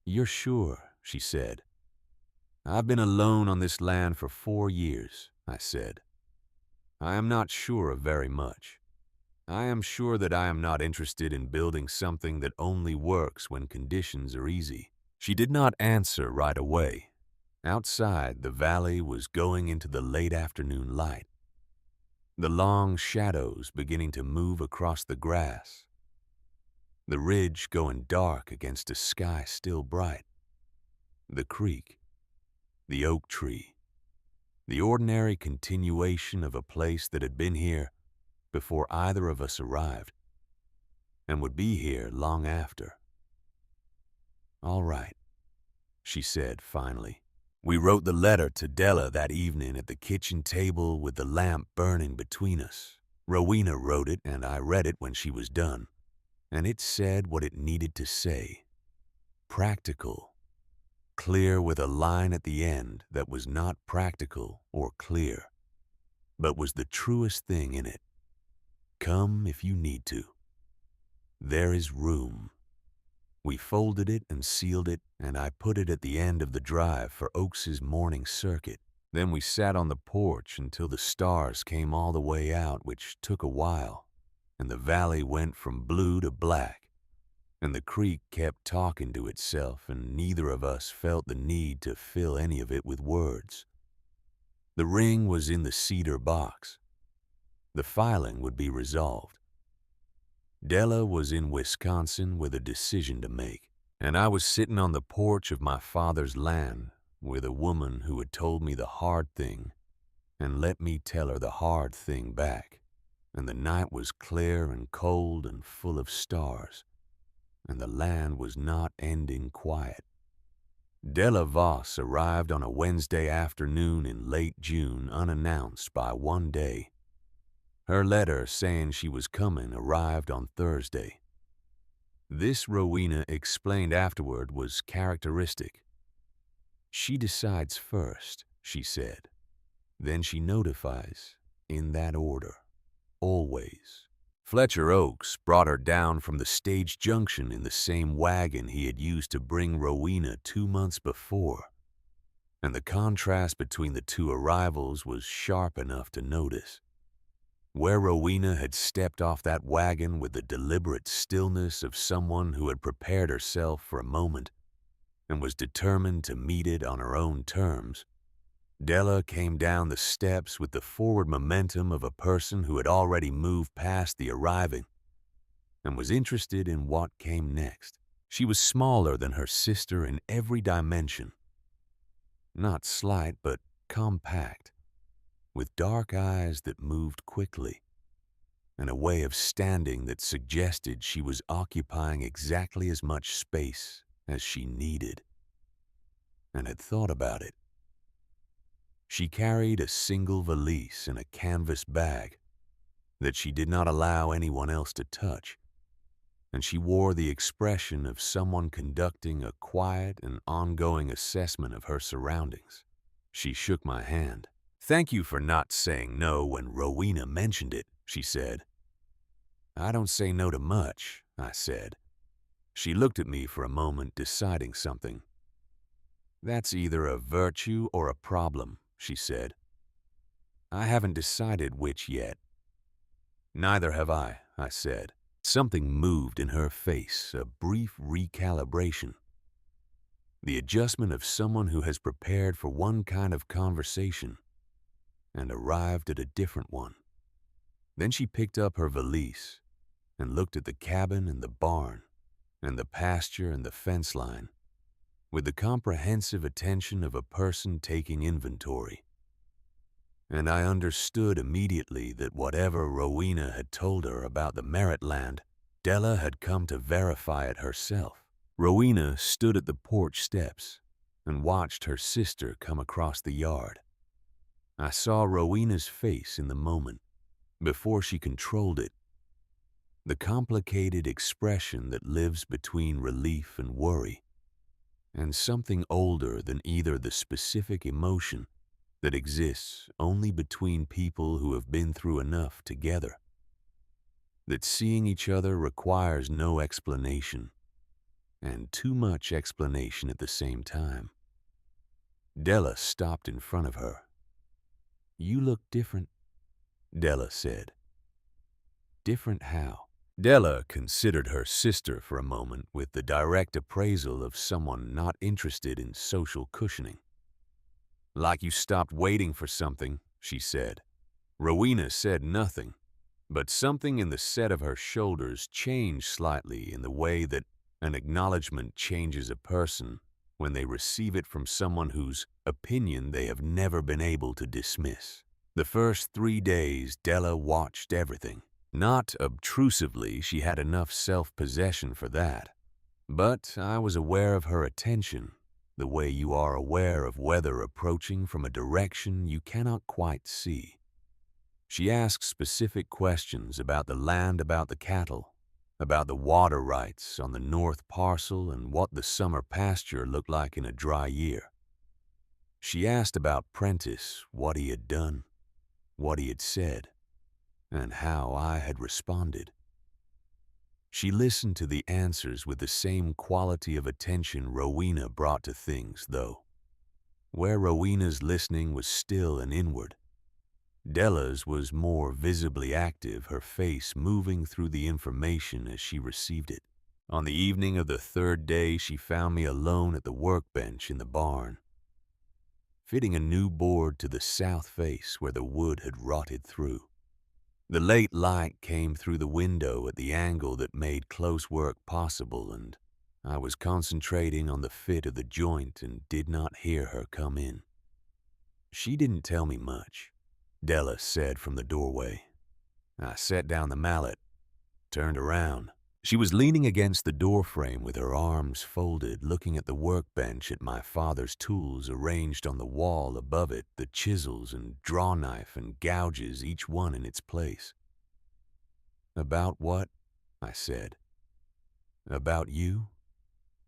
You're sure, she said. I've been alone on this land for 4 years, I said. I am not sure of very much. I am sure that I am not interested in building something that only works when conditions are easy. She did not answer right away. Outside, the valley was going into the late afternoon light. The long shadows beginning to move across the grass. The ridge going dark against a sky still bright. The creek. The oak tree. The ordinary continuation of a place that had been here before either of us arrived, and would be here long after. All right, she said finally. We wrote the letter to Della that evening at the kitchen table with the lamp burning between us. Rowena wrote it, and I read it when she was done, and it said what it needed to say. Practical. Clear with a line at the end that was not practical or clear, but was the truest thing in it. Come if you need to. There is room. We folded it and sealed it, and I put it at the end of the drive for Oakes's morning circuit. Then we sat on the porch until the stars came all the way out, which took a while, and the valley went from blue to black, and the creek kept talking to itself, and neither of us felt the need to fill any of it with words. The ring was in the cedar box. The filing would be resolved. Della was in Wisconsin with a decision to make, and I was sitting on the porch of my father's land with a woman who had told me the hard thing and let me tell her the hard thing back. And the night was clear and cold and full of stars, and the land was not ending quiet. Della Voss arrived on a Wednesday afternoon in late June, unannounced by one day. Her letter saying she was coming arrived on Thursday. This, Rowena explained afterward, was characteristic. She decides first, she said. Then she notifies, in that order, always. Fletcher Oaks brought her down from the stage junction in the same wagon he had used to bring Rowena 2 months before, and the contrast between the two arrivals was sharp enough to notice. Where Rowena had stepped off that wagon with the deliberate stillness of someone who had prepared herself for a moment and was determined to meet it on her own terms, Della came down the steps with the forward momentum of a person who had already moved past the arriving and was interested in what came next. She was smaller than her sister in every dimension. Not slight, but compact, with dark eyes that moved quickly, and a way of standing that suggested she was occupying exactly as much space as she needed, and had thought about it. She carried a single valise in a canvas bag that she did not allow anyone else to touch, and she wore the expression of someone conducting a quiet and ongoing assessment of her surroundings. She shook my hand. "Thank you for not saying no when Rowena mentioned it," she said. "I don't say no to much," I said. She looked at me for a moment, deciding something. "That's either a virtue or a problem," she said. "I haven't decided which yet." "Neither have I said. Something moved in her face, a brief recalibration. The adjustment of someone who has prepared for one kind of conversation and arrived at a different one. Then she picked up her valise and looked at the cabin and the barn and the pasture and the fence line with the comprehensive attention of a person taking inventory. And I understood immediately that whatever Rowena had told her about the Merritt land, Della had come to verify it herself. Rowena stood at the porch steps and watched her sister come across the yard. I saw Rowena's face in the moment, before she controlled it, the complicated expression that lives between relief and worry, and something older than either the specific emotion that exists only between people who have been through enough together, that seeing each other requires no explanation, and too much explanation at the same time. Della stopped in front of her. "You look different," Della said. "Different how?" Della considered her sister for a moment with the direct appraisal of someone not interested in social cushioning. "Like you stopped waiting for something," she said. Rowena said nothing, but something in the set of her shoulders changed slightly in the way that an acknowledgement changes a person when they receive it from someone whose opinion they have never been able to dismiss. The first 3 days, Della watched everything. Not obtrusively, she had enough self-possession for that. But I was aware of her attention, the way you are aware of weather approaching from a direction you cannot quite see. She asked specific questions about the land, about the cattle, about the water rights on the north parcel and what the summer pasture looked like in a dry year. She asked about Prentice, what he had done, what he had said, and how I had responded. She listened to the answers with the same quality of attention Rowena brought to things, though. Where Rowena's listening was still and inward, Della's was more visibly active, her face moving through the information as she received it. On the evening of the 3rd day, she found me alone at the workbench in the barn, fitting a new board to the south face where the wood had rotted through. The late light came through the window at the angle that made close work possible, and I was concentrating on the fit of the joint and did not hear her come in. "She didn't tell me much," Della said from the doorway. I set down the mallet, turned around. She was leaning against the doorframe with her arms folded, looking at the workbench, at my father's tools arranged on the wall above it, the chisels and draw knife and gouges, each one in its place. "About what?" I said. "About you.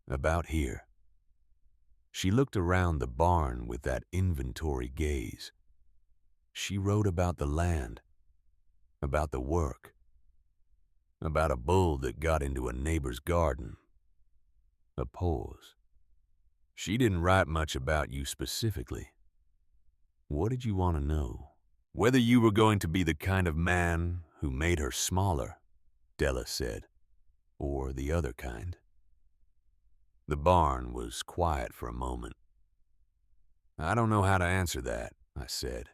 About here." She looked around the barn with that inventory gaze. She wrote about the land, about the work, about a bull that got into a neighbor's garden. A pause. She didn't write much about you specifically. What did you want to know? Whether you were going to be the kind of man who made her smaller, Della said, or the other kind. The barn was quiet for a moment. I don't know how to answer that, I said,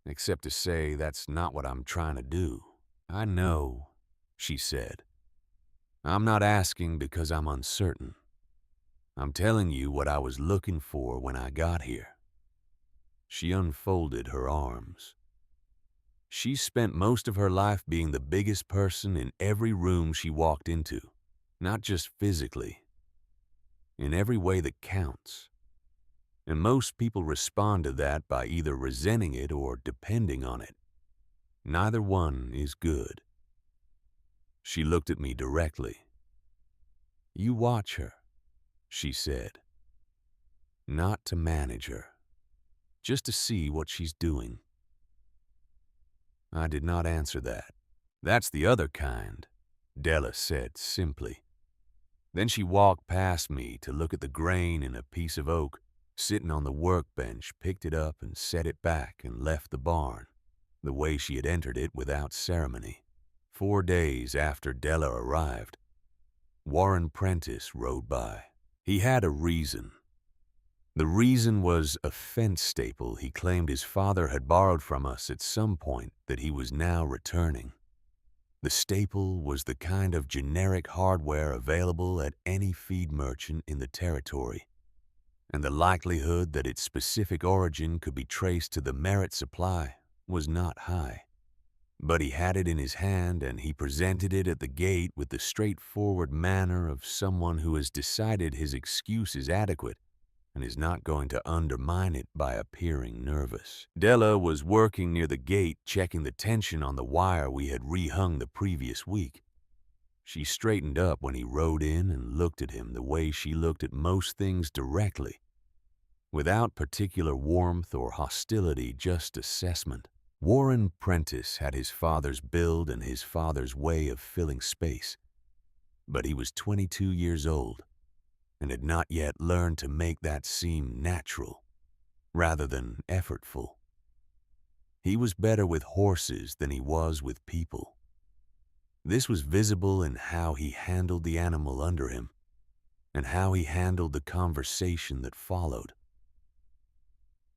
except to say that's not what I'm trying to do. I know, she said. I'm not asking because I'm uncertain. I'm telling you what I was looking for when I got here. She unfolded her arms. She spent most of her life being the biggest person in every room she walked into, not just physically, in every way that counts. And most people respond to that by either resenting it or depending on it. Neither one is good. She looked at me directly. You watch her, she said. Not to manage her, just to see what she's doing. I did not answer that. That's the other kind, Della said simply. Then she walked past me to look at the grain in a piece of oak, sitting on the workbench, picked it up and set it back and left the barn, the way she had entered it without ceremony. 4 days after Della arrived, Warren Prentice rode by. He had a reason. The reason was a fence staple he claimed his father had borrowed from us at some point that he was now returning. The staple was the kind of generic hardware available at any feed merchant in the territory, and the likelihood that its specific origin could be traced to the Merritt supply was not high. But he had it in his hand, and he presented it at the gate with the straightforward manner of someone who has decided his excuse is adequate and is not going to undermine it by appearing nervous. Della was working near the gate, checking the tension on the wire we had rehung the previous week. She straightened up when he rode in and looked at him the way she looked at most things directly, without particular warmth or hostility, just assessment. Warren Prentice had his father's build and his father's way of filling space, but he was 22 years old and had not yet learned to make that seem natural, rather than effortful. He was better with horses than he was with people. This was visible in how he handled the animal under him, and how he handled the conversation that followed.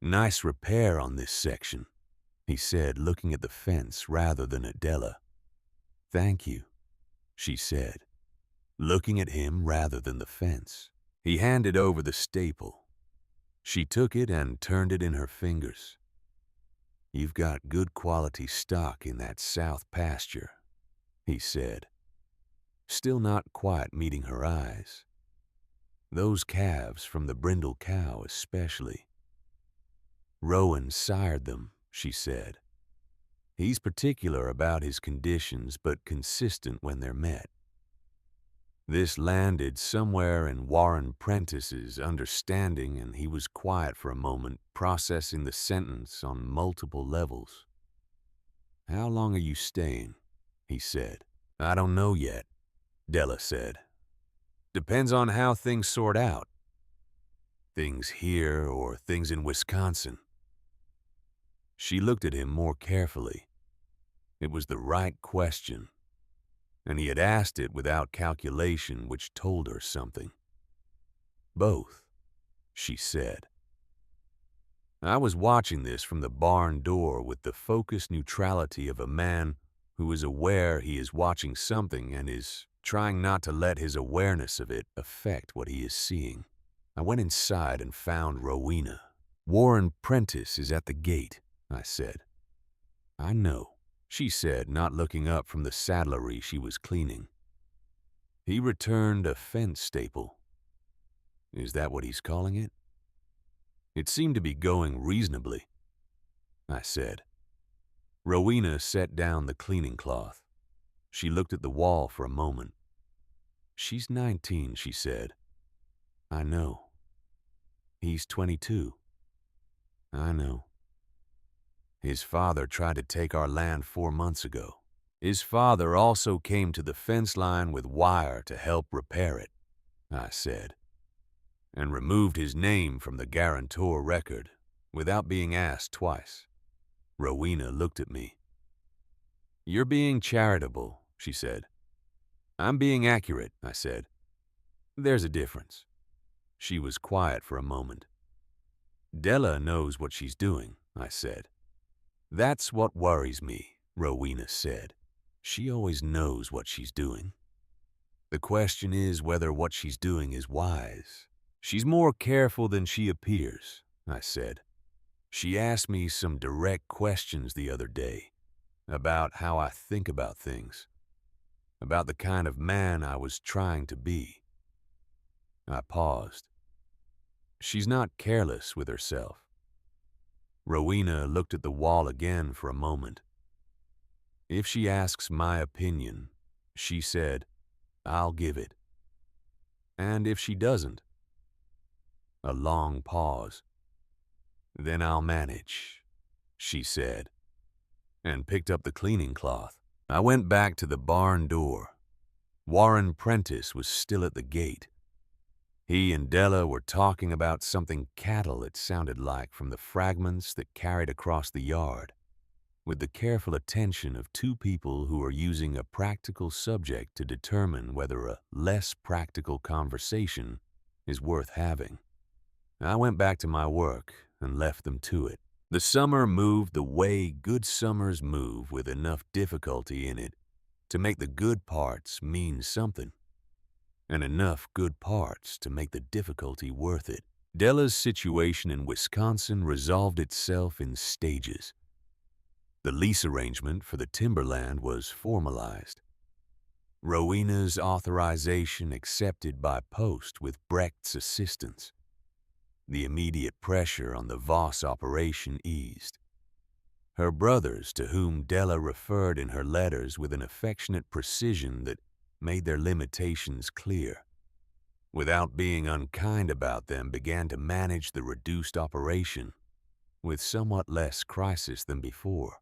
Nice repair on this section, he said, looking at the fence rather than at Della. Thank you, she said, looking at him rather than the fence. He handed over the staple. She took it and turned it in her fingers. You've got good quality stock in that south pasture, he said, still not quite meeting her eyes. Those calves from the brindle cow especially. Rowan sired them, she said. He's particular about his conditions, but consistent when they're met. This landed somewhere in Warren Prentice's understanding, and he was quiet for a moment, processing the sentence on multiple levels. How long are you staying? He said. I don't know yet, Della said. Depends on how things sort out. Things here or things in Wisconsin. She looked at him more carefully. It was the right question, and he had asked it without calculation, which told her something. Both, she said. I was watching this from the barn door with the focused neutrality of a man who is aware he is watching something and is trying not to let his awareness of it affect what he is seeing. I went inside and found Rowena. Warren Prentice is at the gate, I said. I know, she said, not looking up from the saddlery she was cleaning. He returned a fence staple. Is that what he's calling it? It seemed to be going reasonably, I said. Rowena set down the cleaning cloth. She looked at the wall for a moment. She's 19, she said. I know. He's 22. I know. His father tried to take our land 4 months ago. His father also came to the fence line with wire to help repair it, I said, and removed his name from the guarantor record without being asked twice. Rowena looked at me. You're being charitable, she said. I'm being accurate, I said. There's a difference. She was quiet for a moment. Della knows what she's doing, I said. That's what worries me, Rowena said. She always knows what she's doing. The question is whether what she's doing is wise. She's more careful than she appears, I said. She asked me some direct questions the other day about how I think about things, about the kind of man I was trying to be. I paused. She's not careless with herself. Rowena looked at the wall again for a moment. If she asks my opinion, she said, I'll give it. And if she doesn't? A long pause. Then I'll manage, she said, and picked up the cleaning cloth. I went back to the barn door. Warren Prentice was still at the gate. He and Della were talking about something cattle, it sounded like, from the fragments that carried across the yard, with the careful attention of two people who are using a practical subject to determine whether a less practical conversation is worth having. I went back to my work and left them to it. The summer moved the way good summers move, with enough difficulty in it to make the good parts mean something, and enough good parts to make the difficulty worth it. Della's situation in Wisconsin resolved itself in stages. The lease arrangement for the timberland was formalized. Rowena's authorization accepted by post with Brecht's assistance. The immediate pressure on the Voss operation eased. Her brothers, to whom Della referred in her letters with an affectionate precision that made their limitations clear, without being unkind about them, began to manage the reduced operation with somewhat less crisis than before.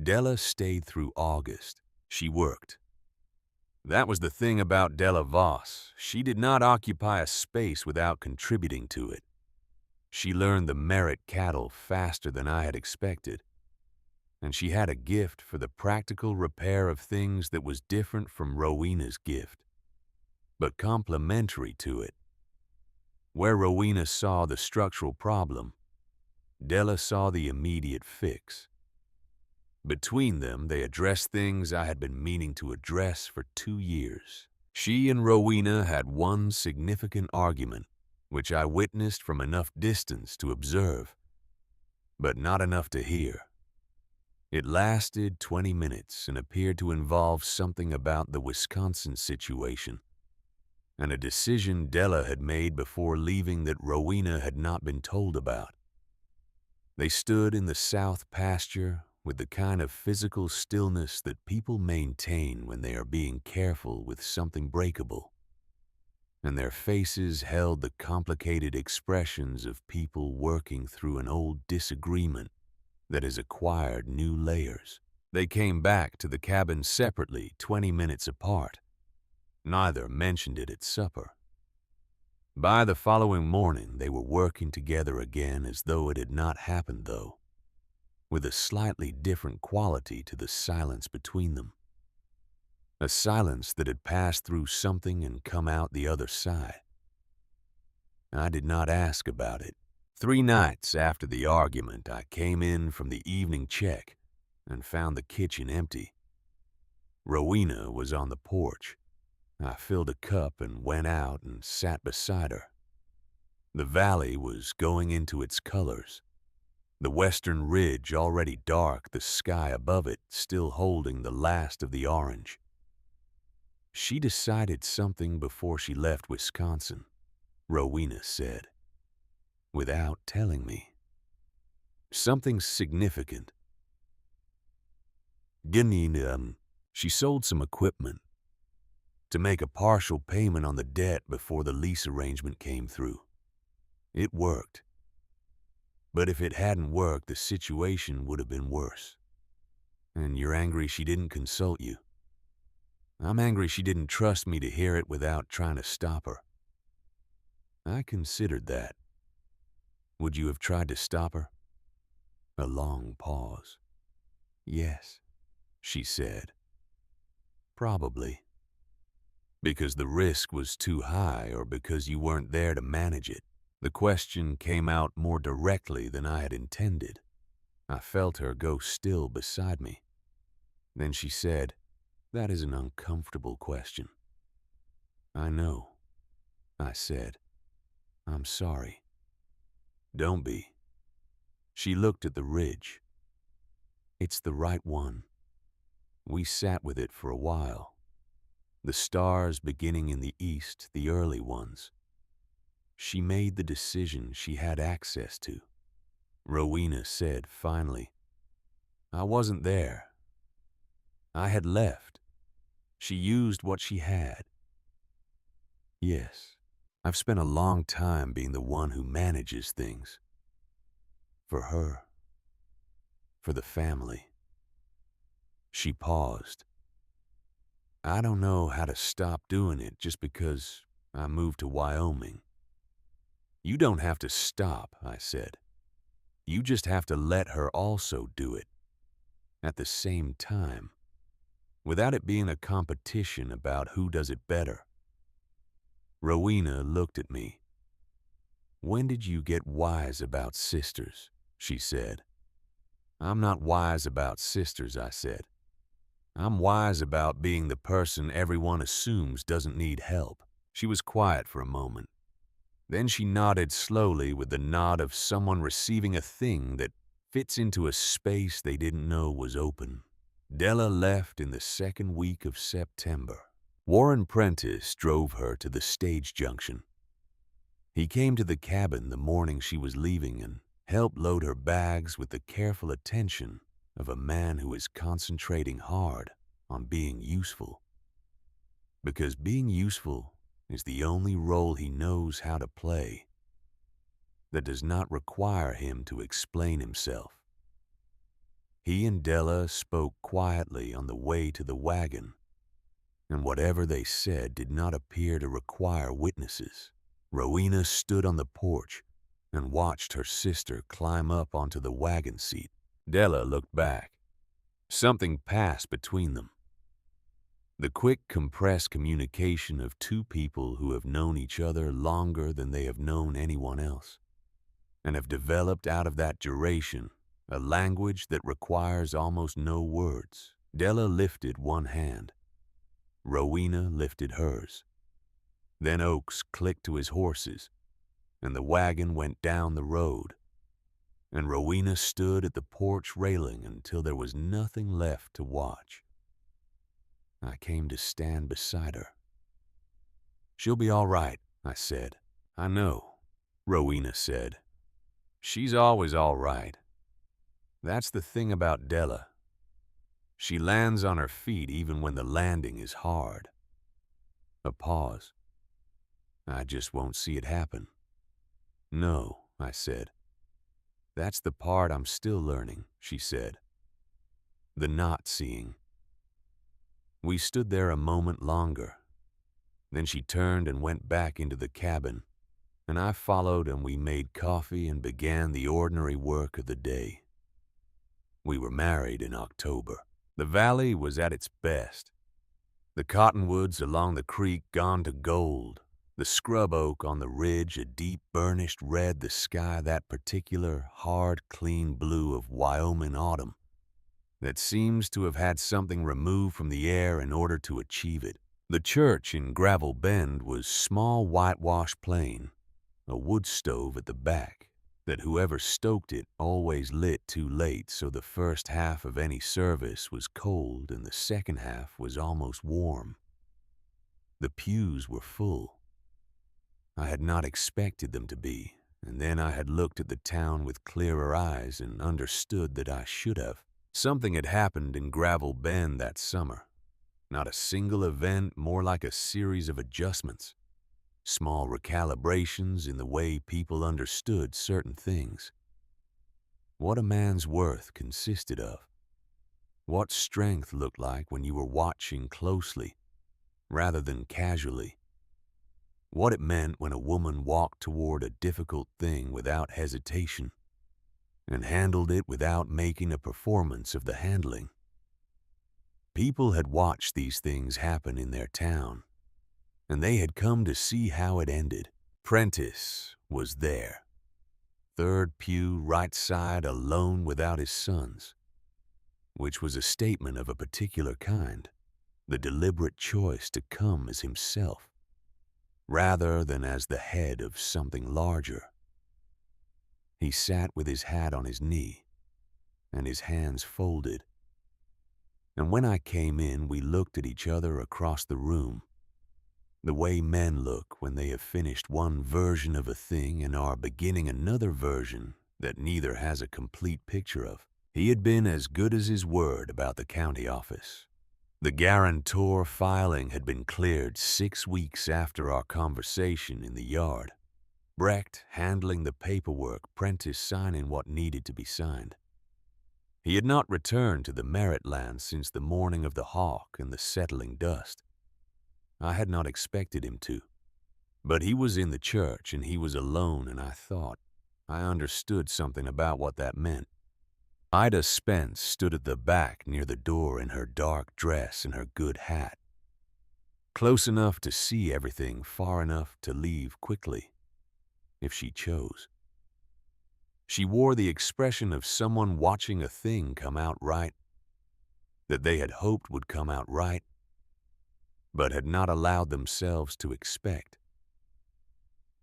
Della stayed through August. She worked. That was the thing about Della Voss. She did not occupy a space without contributing to it. She learned the Merritt cattle faster than I had expected, and she had a gift for the practical repair of things that was different from Rowena's gift, but complementary to it. Where Rowena saw the structural problem, Della saw the immediate fix. Between them, they addressed things I had been meaning to address for 2 years. She and Rowena had one significant argument, which I witnessed from enough distance to observe, but not enough to hear. It lasted 20 minutes and appeared to involve something about the Wisconsin situation, and a decision Della had made before leaving that Rowena had not been told about. They stood in the south pasture with the kind of physical stillness that people maintain when they are being careful with something breakable, and their faces held the complicated expressions of people working through an old disagreement that has acquired new layers. They came back to the cabin separately, 20 minutes apart. Neither mentioned it at supper. By the following morning, they were working together again as though it had not happened, though, with a slightly different quality to the silence between them. A silence that had passed through something and come out the other side. I did not ask about it. 3 nights after the argument, I came in from the evening check and found the kitchen empty. Rowena was on the porch. I filled a cup and went out and sat beside her. The valley was going into its colors. The western ridge already dark, the sky above it still holding the last of the orange. She decided something before she left Wisconsin, Rowena said, without telling me. Something significant. She sold some equipment to make a partial payment on the debt before the lease arrangement came through. It worked. But if it hadn't worked, the situation would have been worse. And you're angry she didn't consult you. I'm angry she didn't trust me to hear it without trying to stop her. I considered that. Would you have tried to stop her? A long pause. Yes, she said. Probably. Because the risk was too high or because you weren't there to manage it. The question came out more directly than I had intended. I felt her go still beside me. Then she said, "That is an uncomfortable question." "I know," I said. "I'm sorry." "Don't be." She looked at the ridge. "It's the right one." We sat with it for a while. The stars beginning in the east, the early ones. She made the decision she had access to. Rowena said finally, "I wasn't there. I had left. She used what she had." Yes, I've spent a long time being the one who manages things. For her. For the family. She paused. I don't know how to stop doing it just because I moved to Wyoming. You don't have to stop, I said. You just have to let her also do it. At the same time. Without it being a competition about who does it better. Rowena looked at me. "When did you get wise about sisters?" she said. "I'm not wise about sisters," I said. "I'm wise about being the person everyone assumes doesn't need help." She was quiet for a moment. Then she nodded slowly with the nod of someone receiving a thing that fits into a space they didn't know was open. Della left in the second week of September. Warren Prentice drove her to the stage junction. He came to the cabin the morning she was leaving and helped load her bags with the careful attention of a man who is concentrating hard on being useful. Because being useful is the only role he knows how to play that does not require him to explain himself. He and Della spoke quietly on the way to the wagon, and whatever they said did not appear to require witnesses. Rowena stood on the porch and watched her sister climb up onto the wagon seat. Della looked back. Something passed between them. The quick, compressed communication of two people who have known each other longer than they have known anyone else, and have developed out of that duration a language that requires almost no words. Della lifted one hand. Rowena lifted hers. Then Oakes clicked to his horses, and the wagon went down the road, and Rowena stood at the porch railing until there was nothing left to watch. I came to stand beside her. "She'll be all right," I said. "I know," Rowena said. "She's always all right. That's the thing about Della. She lands on her feet even when the landing is hard." A pause. "I just won't see it happen." "No," I said. "That's the part I'm still learning," she said. The not seeing. We stood there a moment longer. Then she turned and went back into the cabin, and I followed, and we made coffee and began the ordinary work of the day. We were married in October. The valley was at its best. The cottonwoods along the creek gone to gold, the scrub oak on the ridge a deep burnished red, the sky that particular hard, clean blue of Wyoming autumn that seems to have had something removed from the air in order to achieve it. The church in Gravel Bend was small whitewash plain, a wood stove at the back that whoever stoked it always lit too late, so the first half of any service was cold and the second half was almost warm. The pews were full. I had not expected them to be, and then I had looked at the town with clearer eyes and understood that I should have. Something had happened in Gravel Bend that summer. Not a single event, more like a series of adjustments. Small recalibrations in the way people understood certain things. what a man's worth consisted of, what strength looked like when you were watching closely rather than casually, what it meant when a woman walked toward a difficult thing without hesitation and handled it without making a performance of the handling. People had watched these things happen in their town, and they had come to see how it ended. Prentice was there, third pew, right side, alone without his sons, which was a statement of a particular kind, the deliberate choice to come as himself, rather than as the head of something larger. He sat with his hat on his knee and his hands folded, and when I came in, we looked at each other across the room, the way men look when they have finished one version of a thing and are beginning another version that neither has a complete picture of. He had been as good as his word about the county office. The guarantor filing had been cleared 6 weeks after our conversation in the yard. Brecht handling the paperwork, Prentice signing what needed to be signed. He had not returned to the Merritt land since the morning of the hawk and the settling dust. I had not expected him to. But he was in the church and he was alone, and I thought I understood something about what that meant. Ida Spence stood at the back near the door in her dark dress and her good hat, close enough to see everything, far enough to leave quickly, if she chose. She wore the expression of someone watching a thing come out right, that they had hoped would come out right, but had not allowed themselves to expect.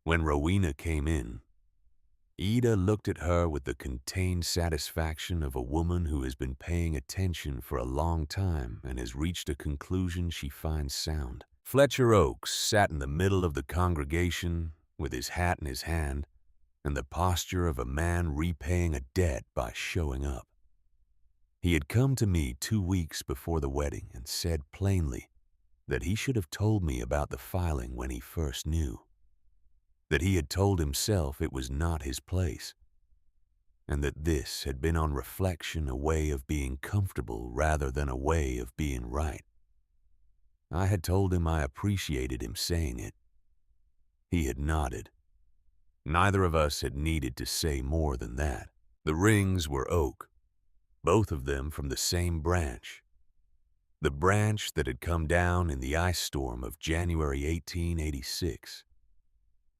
When Rowena came in, Ida looked at her with the contained satisfaction of a woman who has been paying attention for a long time and has reached a conclusion she finds sound. Fletcher Oakes sat in the middle of the congregation with his hat in his hand and the posture of a man repaying a debt by showing up. He had come to me 2 weeks before the wedding and said plainly that he should have told me about the filing when he first knew, that he had told himself it was not his place, and that this had been on reflection a way of being comfortable rather than a way of being right. I had told him I appreciated him saying it. He had nodded. Neither of us had needed to say more than that. The rings were oak, both of them from the same branch, the branch that had come down in the ice storm of January 1886,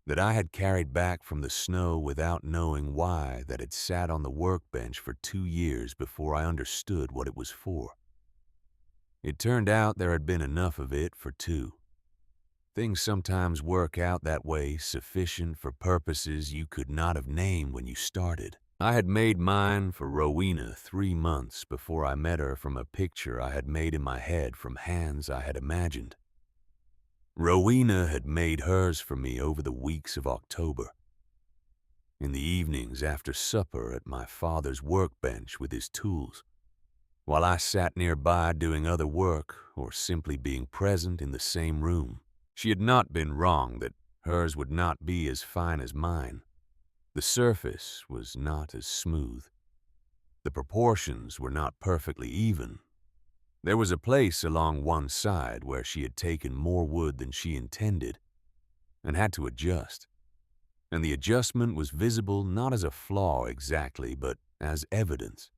that I had carried back from the snow without knowing why, that had sat on the workbench for 2 years before I understood what it was for. It turned out there had been enough of it for 2. Things sometimes work out that way, sufficient for purposes you could not have named when you started. I had made mine for Rowena 3 months before I met her from a picture I had made in my head from hands I had imagined. Rowena had made hers for me over the weeks of October. In the evenings after supper at my father's workbench with his tools, while I sat nearby doing other work or simply being present in the same room. She had not been wrong that hers would not be as fine as mine. The surface was not as smooth. The proportions were not perfectly even. There was a place along one side where she had taken more wood than she intended and had to adjust. And the adjustment was visible not as a flaw exactly, but as evidence.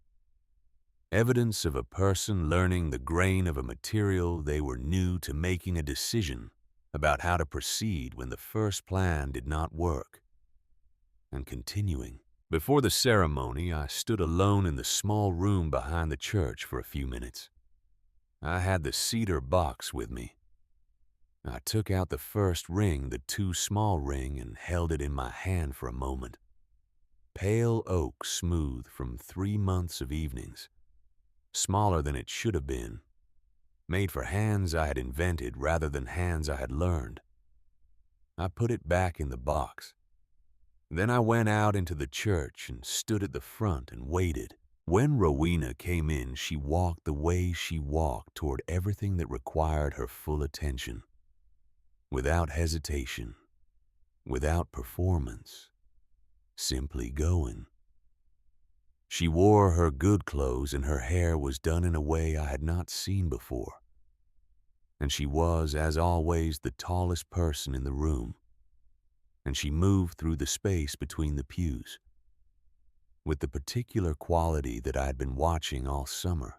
Evidence of a person learning the grain of a material they were new to, making a decision about how to proceed when the first plan did not work, and continuing. Before the ceremony, I stood alone in the small room behind the church for a few minutes. I had the cedar box with me. I took out the first ring, the too small ring, and held it in my hand for a moment. Pale oak, smooth from 3 months of evenings, smaller than it should have been, made for hands I had invented rather than hands I had learned. I put it back in the box. Then I went out into the church and stood at the front and waited. When Rowena came in, she walked the way she walked toward everything that required her full attention, without hesitation, without performance, simply going. She wore her good clothes and her hair was done in a way I had not seen before. And she was, as always, the tallest person in the room. And she moved through the space between the pews with the particular quality that I had been watching all summer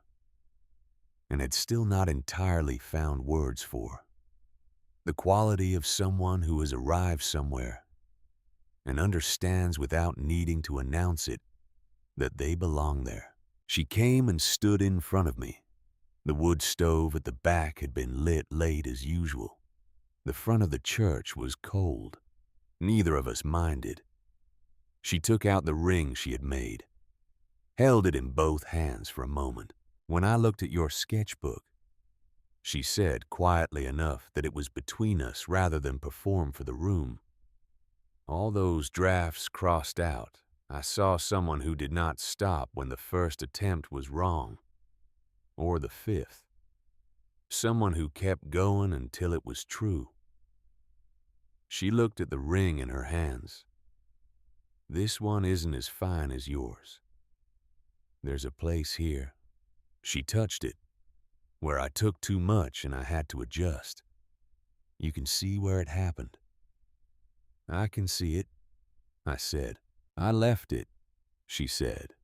and had still not entirely found words for. The quality of someone who has arrived somewhere and understands without needing to announce it that they belong there. She came and stood in front of me. The wood stove at the back had been lit late as usual. The front of the church was cold. Neither of us minded. She took out the ring she had made, held it in both hands for a moment. "When I looked at your sketchbook," she said quietly enough that it was between us rather than performed for the room, "all those drafts crossed out, I saw someone who did not stop when the first attempt was wrong, or the fifth. Someone who kept going until it was true." She looked at the ring in her hands. "This one isn't as fine as yours. There's a place here," she touched it, "where I took too much and I had to adjust. You can see where it happened." "I can see it," I said. "I left it," she said,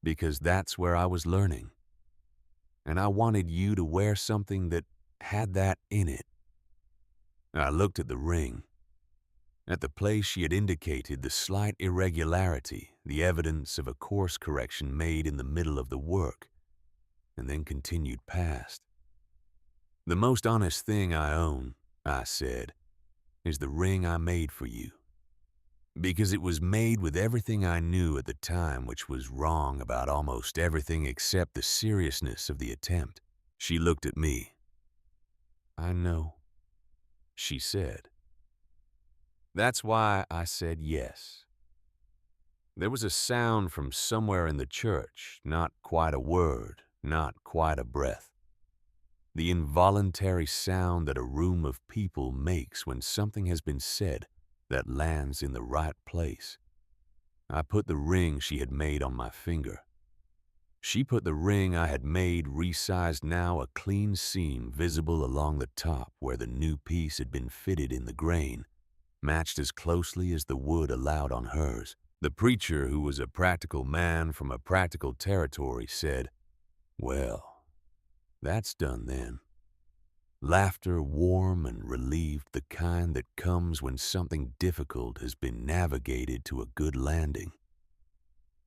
"because that's where I was learning. And I wanted you to wear something that had that in it." I looked at the ring, at the place she had indicated the slight irregularity, the evidence of a course correction made in the middle of the work, and then continued past. "The most honest thing I own," I said, "is the ring I made for you. Because it was made with everything I knew at the time, which was wrong about almost everything except the seriousness of the attempt." She looked at me. "I know," she said. That's why I said yes. There was a sound from somewhere in the church, not quite a word, not quite a breath. The involuntary sound that a room of people makes when something has been said that lands in the right place. I put the ring she had made on my finger. She put the ring I had made, resized now, a clean seam visible along the top where the new piece had been fitted in the grain, matched as closely as the wood allowed on hers. The preacher, who was a practical man from a practical territory, said, "Well, that's done then." Laughter warm and relieved, the kind that comes when something difficult has been navigated to a good landing.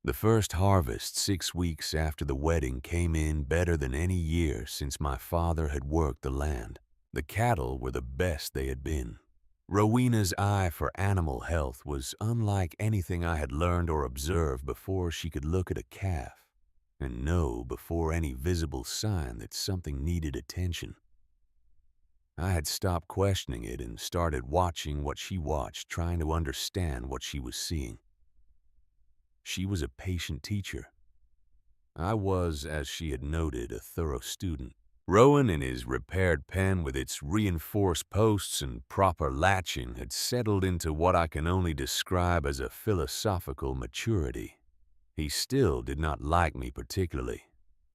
The first harvest 6 weeks after the wedding came in better than any year since my father had worked the land. The cattle were the best they had been. Rowena's eye for animal health was unlike anything I had learned or observed before. She could look at a calf and know before any visible sign that something needed attention. I had stopped questioning it and started watching what she watched, trying to understand what she was seeing. She was a patient teacher. I was, as she had noted, a thorough student. Rowan, in his repaired pen with its reinforced posts and proper latching, had settled into what I can only describe as a philosophical maturity. He still did not like me particularly.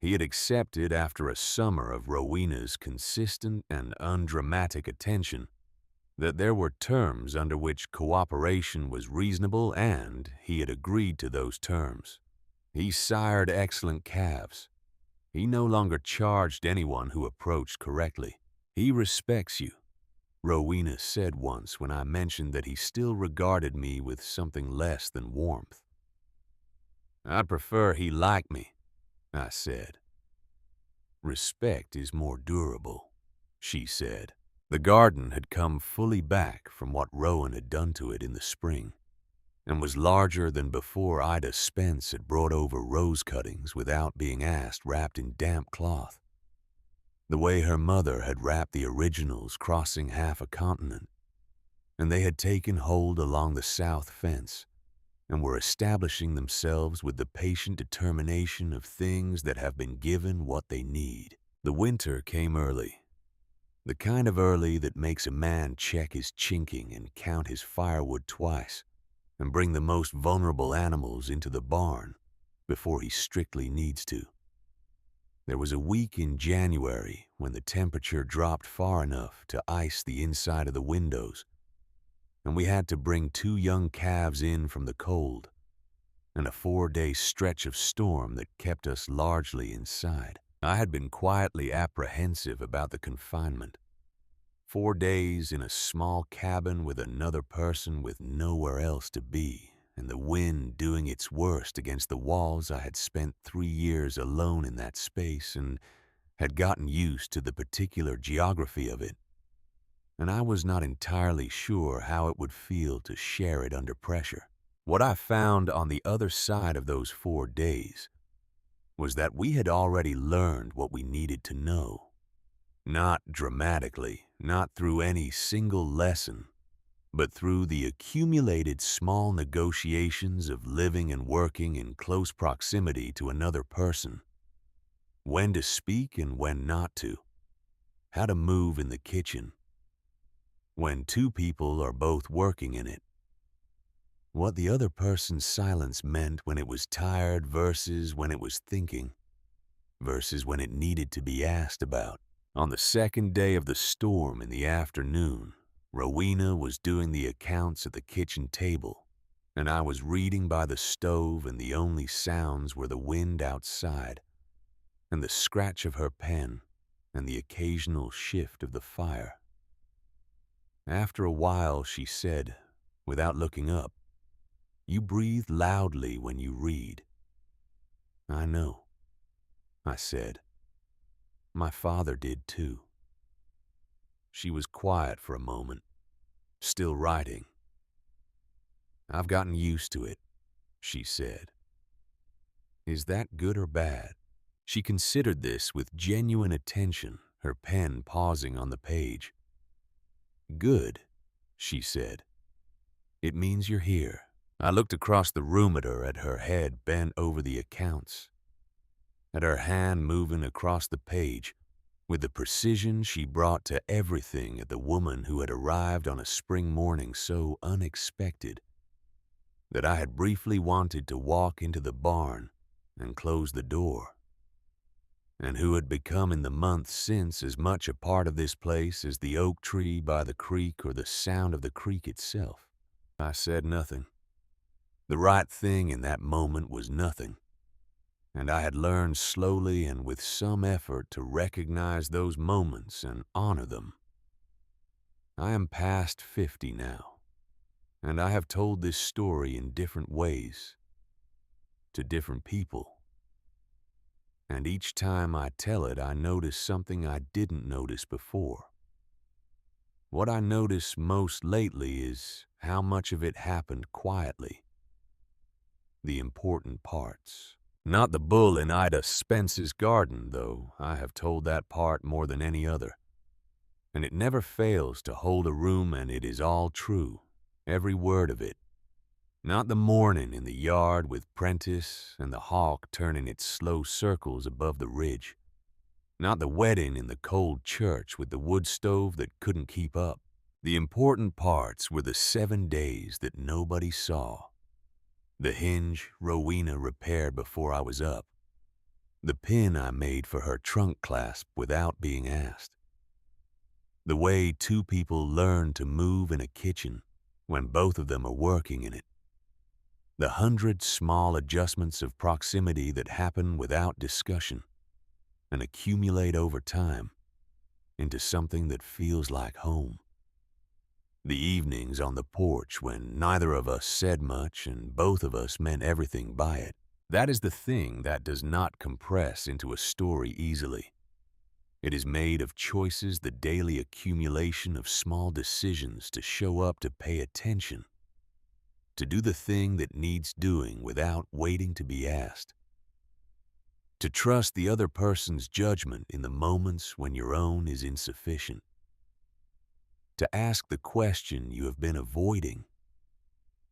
He had accepted, after a summer of Rowena's consistent and undramatic attention, that there were terms under which cooperation was reasonable, and he had agreed to those terms. He sired excellent calves. He no longer charged anyone who approached correctly. "He respects you," Rowena said once when I mentioned that he still regarded me with something less than warmth. "I'd prefer he liked me," I said. "Respect is more durable," she said. The garden had come fully back from what Rowan had done to it in the spring, and was larger than before Ida Spence had brought over rose cuttings without being asked, wrapped in damp cloth, the way her mother had wrapped the originals crossing half a continent, and they had taken hold along the south fence and were establishing themselves with the patient determination of things that have been given what they need. The winter came early, the kind of early that makes a man check his chinking and count his firewood twice, and bring the most vulnerable animals into the barn before he strictly needs to. There was a week in January when the temperature dropped far enough to ice the inside of the windows, and we had to bring 2 young calves in from the cold, and a 4-day stretch of storm that kept us largely inside. I had been quietly apprehensive about the confinement. 4 days in a small cabin with another person with nowhere else to be, and the wind doing its worst against the walls. I had spent 3 years alone in that space and had gotten used to the particular geography of it, and I was not entirely sure how it would feel to share it under pressure. What I found on the other side of those 4 days was that we had already learned what we needed to know. Not dramatically, not through any single lesson, but through the accumulated small negotiations of living and working in close proximity to another person. When to speak and when not to. How to move in the kitchen. When 2 people are both working in it. What the other person's silence meant when it was tired versus when it was thinking, versus when it needed to be asked about. On the 2nd day of the storm in the afternoon, Rowena was doing the accounts at the kitchen table, and I was reading by the stove, and the only sounds were the wind outside, and the scratch of her pen, and the occasional shift of the fire. After a while, she said, without looking up, "You breathe loudly when you read." "I know," I said. "My father did too." She was quiet for a moment, still writing. "I've gotten used to it," she said. "Is that good or bad?" She considered this with genuine attention, her pen pausing on the page. "Good," she said. "It means you're here." I looked across the room at her head bent over the accounts, at her hand moving across the page with the precision she brought to everything at the woman who had arrived on a spring morning so unexpected that I had briefly wanted to walk into the barn and close the door, and who had become in the months since as much a part of this place as the oak tree by the creek or the sound of the creek itself. I said nothing. The right thing in that moment was nothing, and I had learned slowly and with some effort to recognize those moments and honor them. I am past 50 now, and I have told this story in different ways, to different people. And each time I tell it, I notice something I didn't notice before. What I notice most lately is how much of it happened quietly. The important parts. Not the bull in Ida Spence's garden, though I have told that part more than any other. And it never fails to hold a room, and it is all true, every word of it. Not the morning in the yard with Prentice and the hawk turning its slow circles above the ridge. Not the wedding in the cold church with the wood stove that couldn't keep up. The important parts were the 7 days that nobody saw. The hinge Rowena repaired before I was up. The pin I made for her trunk clasp without being asked. The way 2 people learn to move in a kitchen when both of them are working in it. The 100 small adjustments of proximity that happen without discussion and accumulate over time into something that feels like home. The evenings on the porch when neither of us said much and both of us meant everything by it. That is the thing that does not compress into a story easily. It is made of choices, the daily accumulation of small decisions to show up, to pay attention, to do the thing that needs doing without waiting to be asked, to trust the other person's judgment in the moments when your own is insufficient, to ask the question you have been avoiding,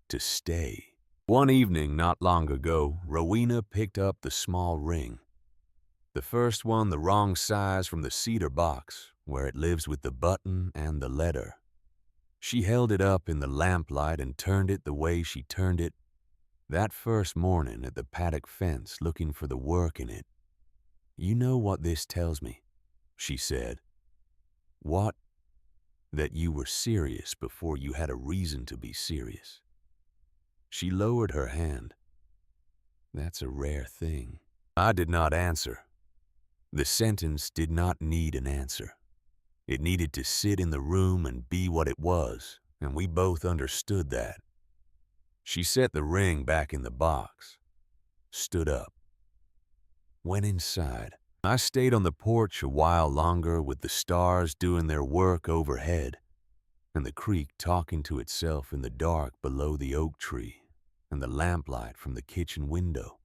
to stay. One evening not long ago, Rowena picked up the small ring. The first one the wrong size from the cedar box, where it lives with the button and the letter. She held it up in the lamplight and turned it the way she turned it, That first morning at the paddock fence looking for the work in it. "You know what this tells me," she said. "What? That you were serious before you had a reason to be serious." She lowered her hand. "That's a rare thing." I did not answer. The sentence did not need an answer. It needed to sit in the room and be what it was, and we both understood that. She set the ring back in the box, stood up, went inside. I stayed on the porch a while longer with the stars doing their work overhead, and the creek talking to itself in the dark below the oak tree, and the lamplight from the kitchen window,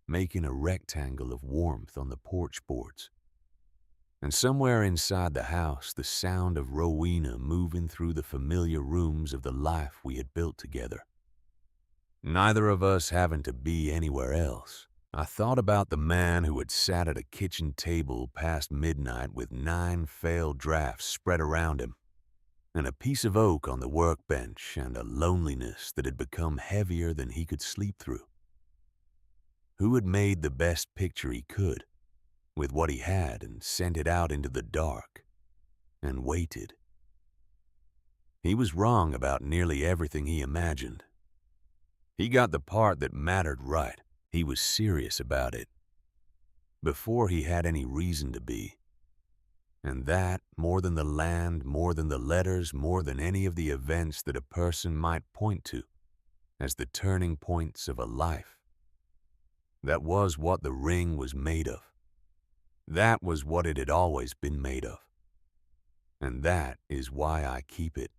making a rectangle of warmth on the porch boards. And somewhere inside the house, the sound of Rowena moving through the familiar rooms of the life we had built together. Neither of us having to be anywhere else. I thought about the man who had sat at a kitchen table past midnight with 9 failed drafts spread around him, and a piece of oak on the workbench, and a loneliness that had become heavier than he could sleep through. Who had made the best picture he could with what he had and sent it out into the dark and waited. He was wrong about nearly everything he imagined. He got the part that mattered right. He was serious about it before he had any reason to be. And that, more than the land, more than the letters, more than any of the events that a person might point to as the turning points of a life, that was what the ring was made of. That was what it had always been made of. And that is why I keep it.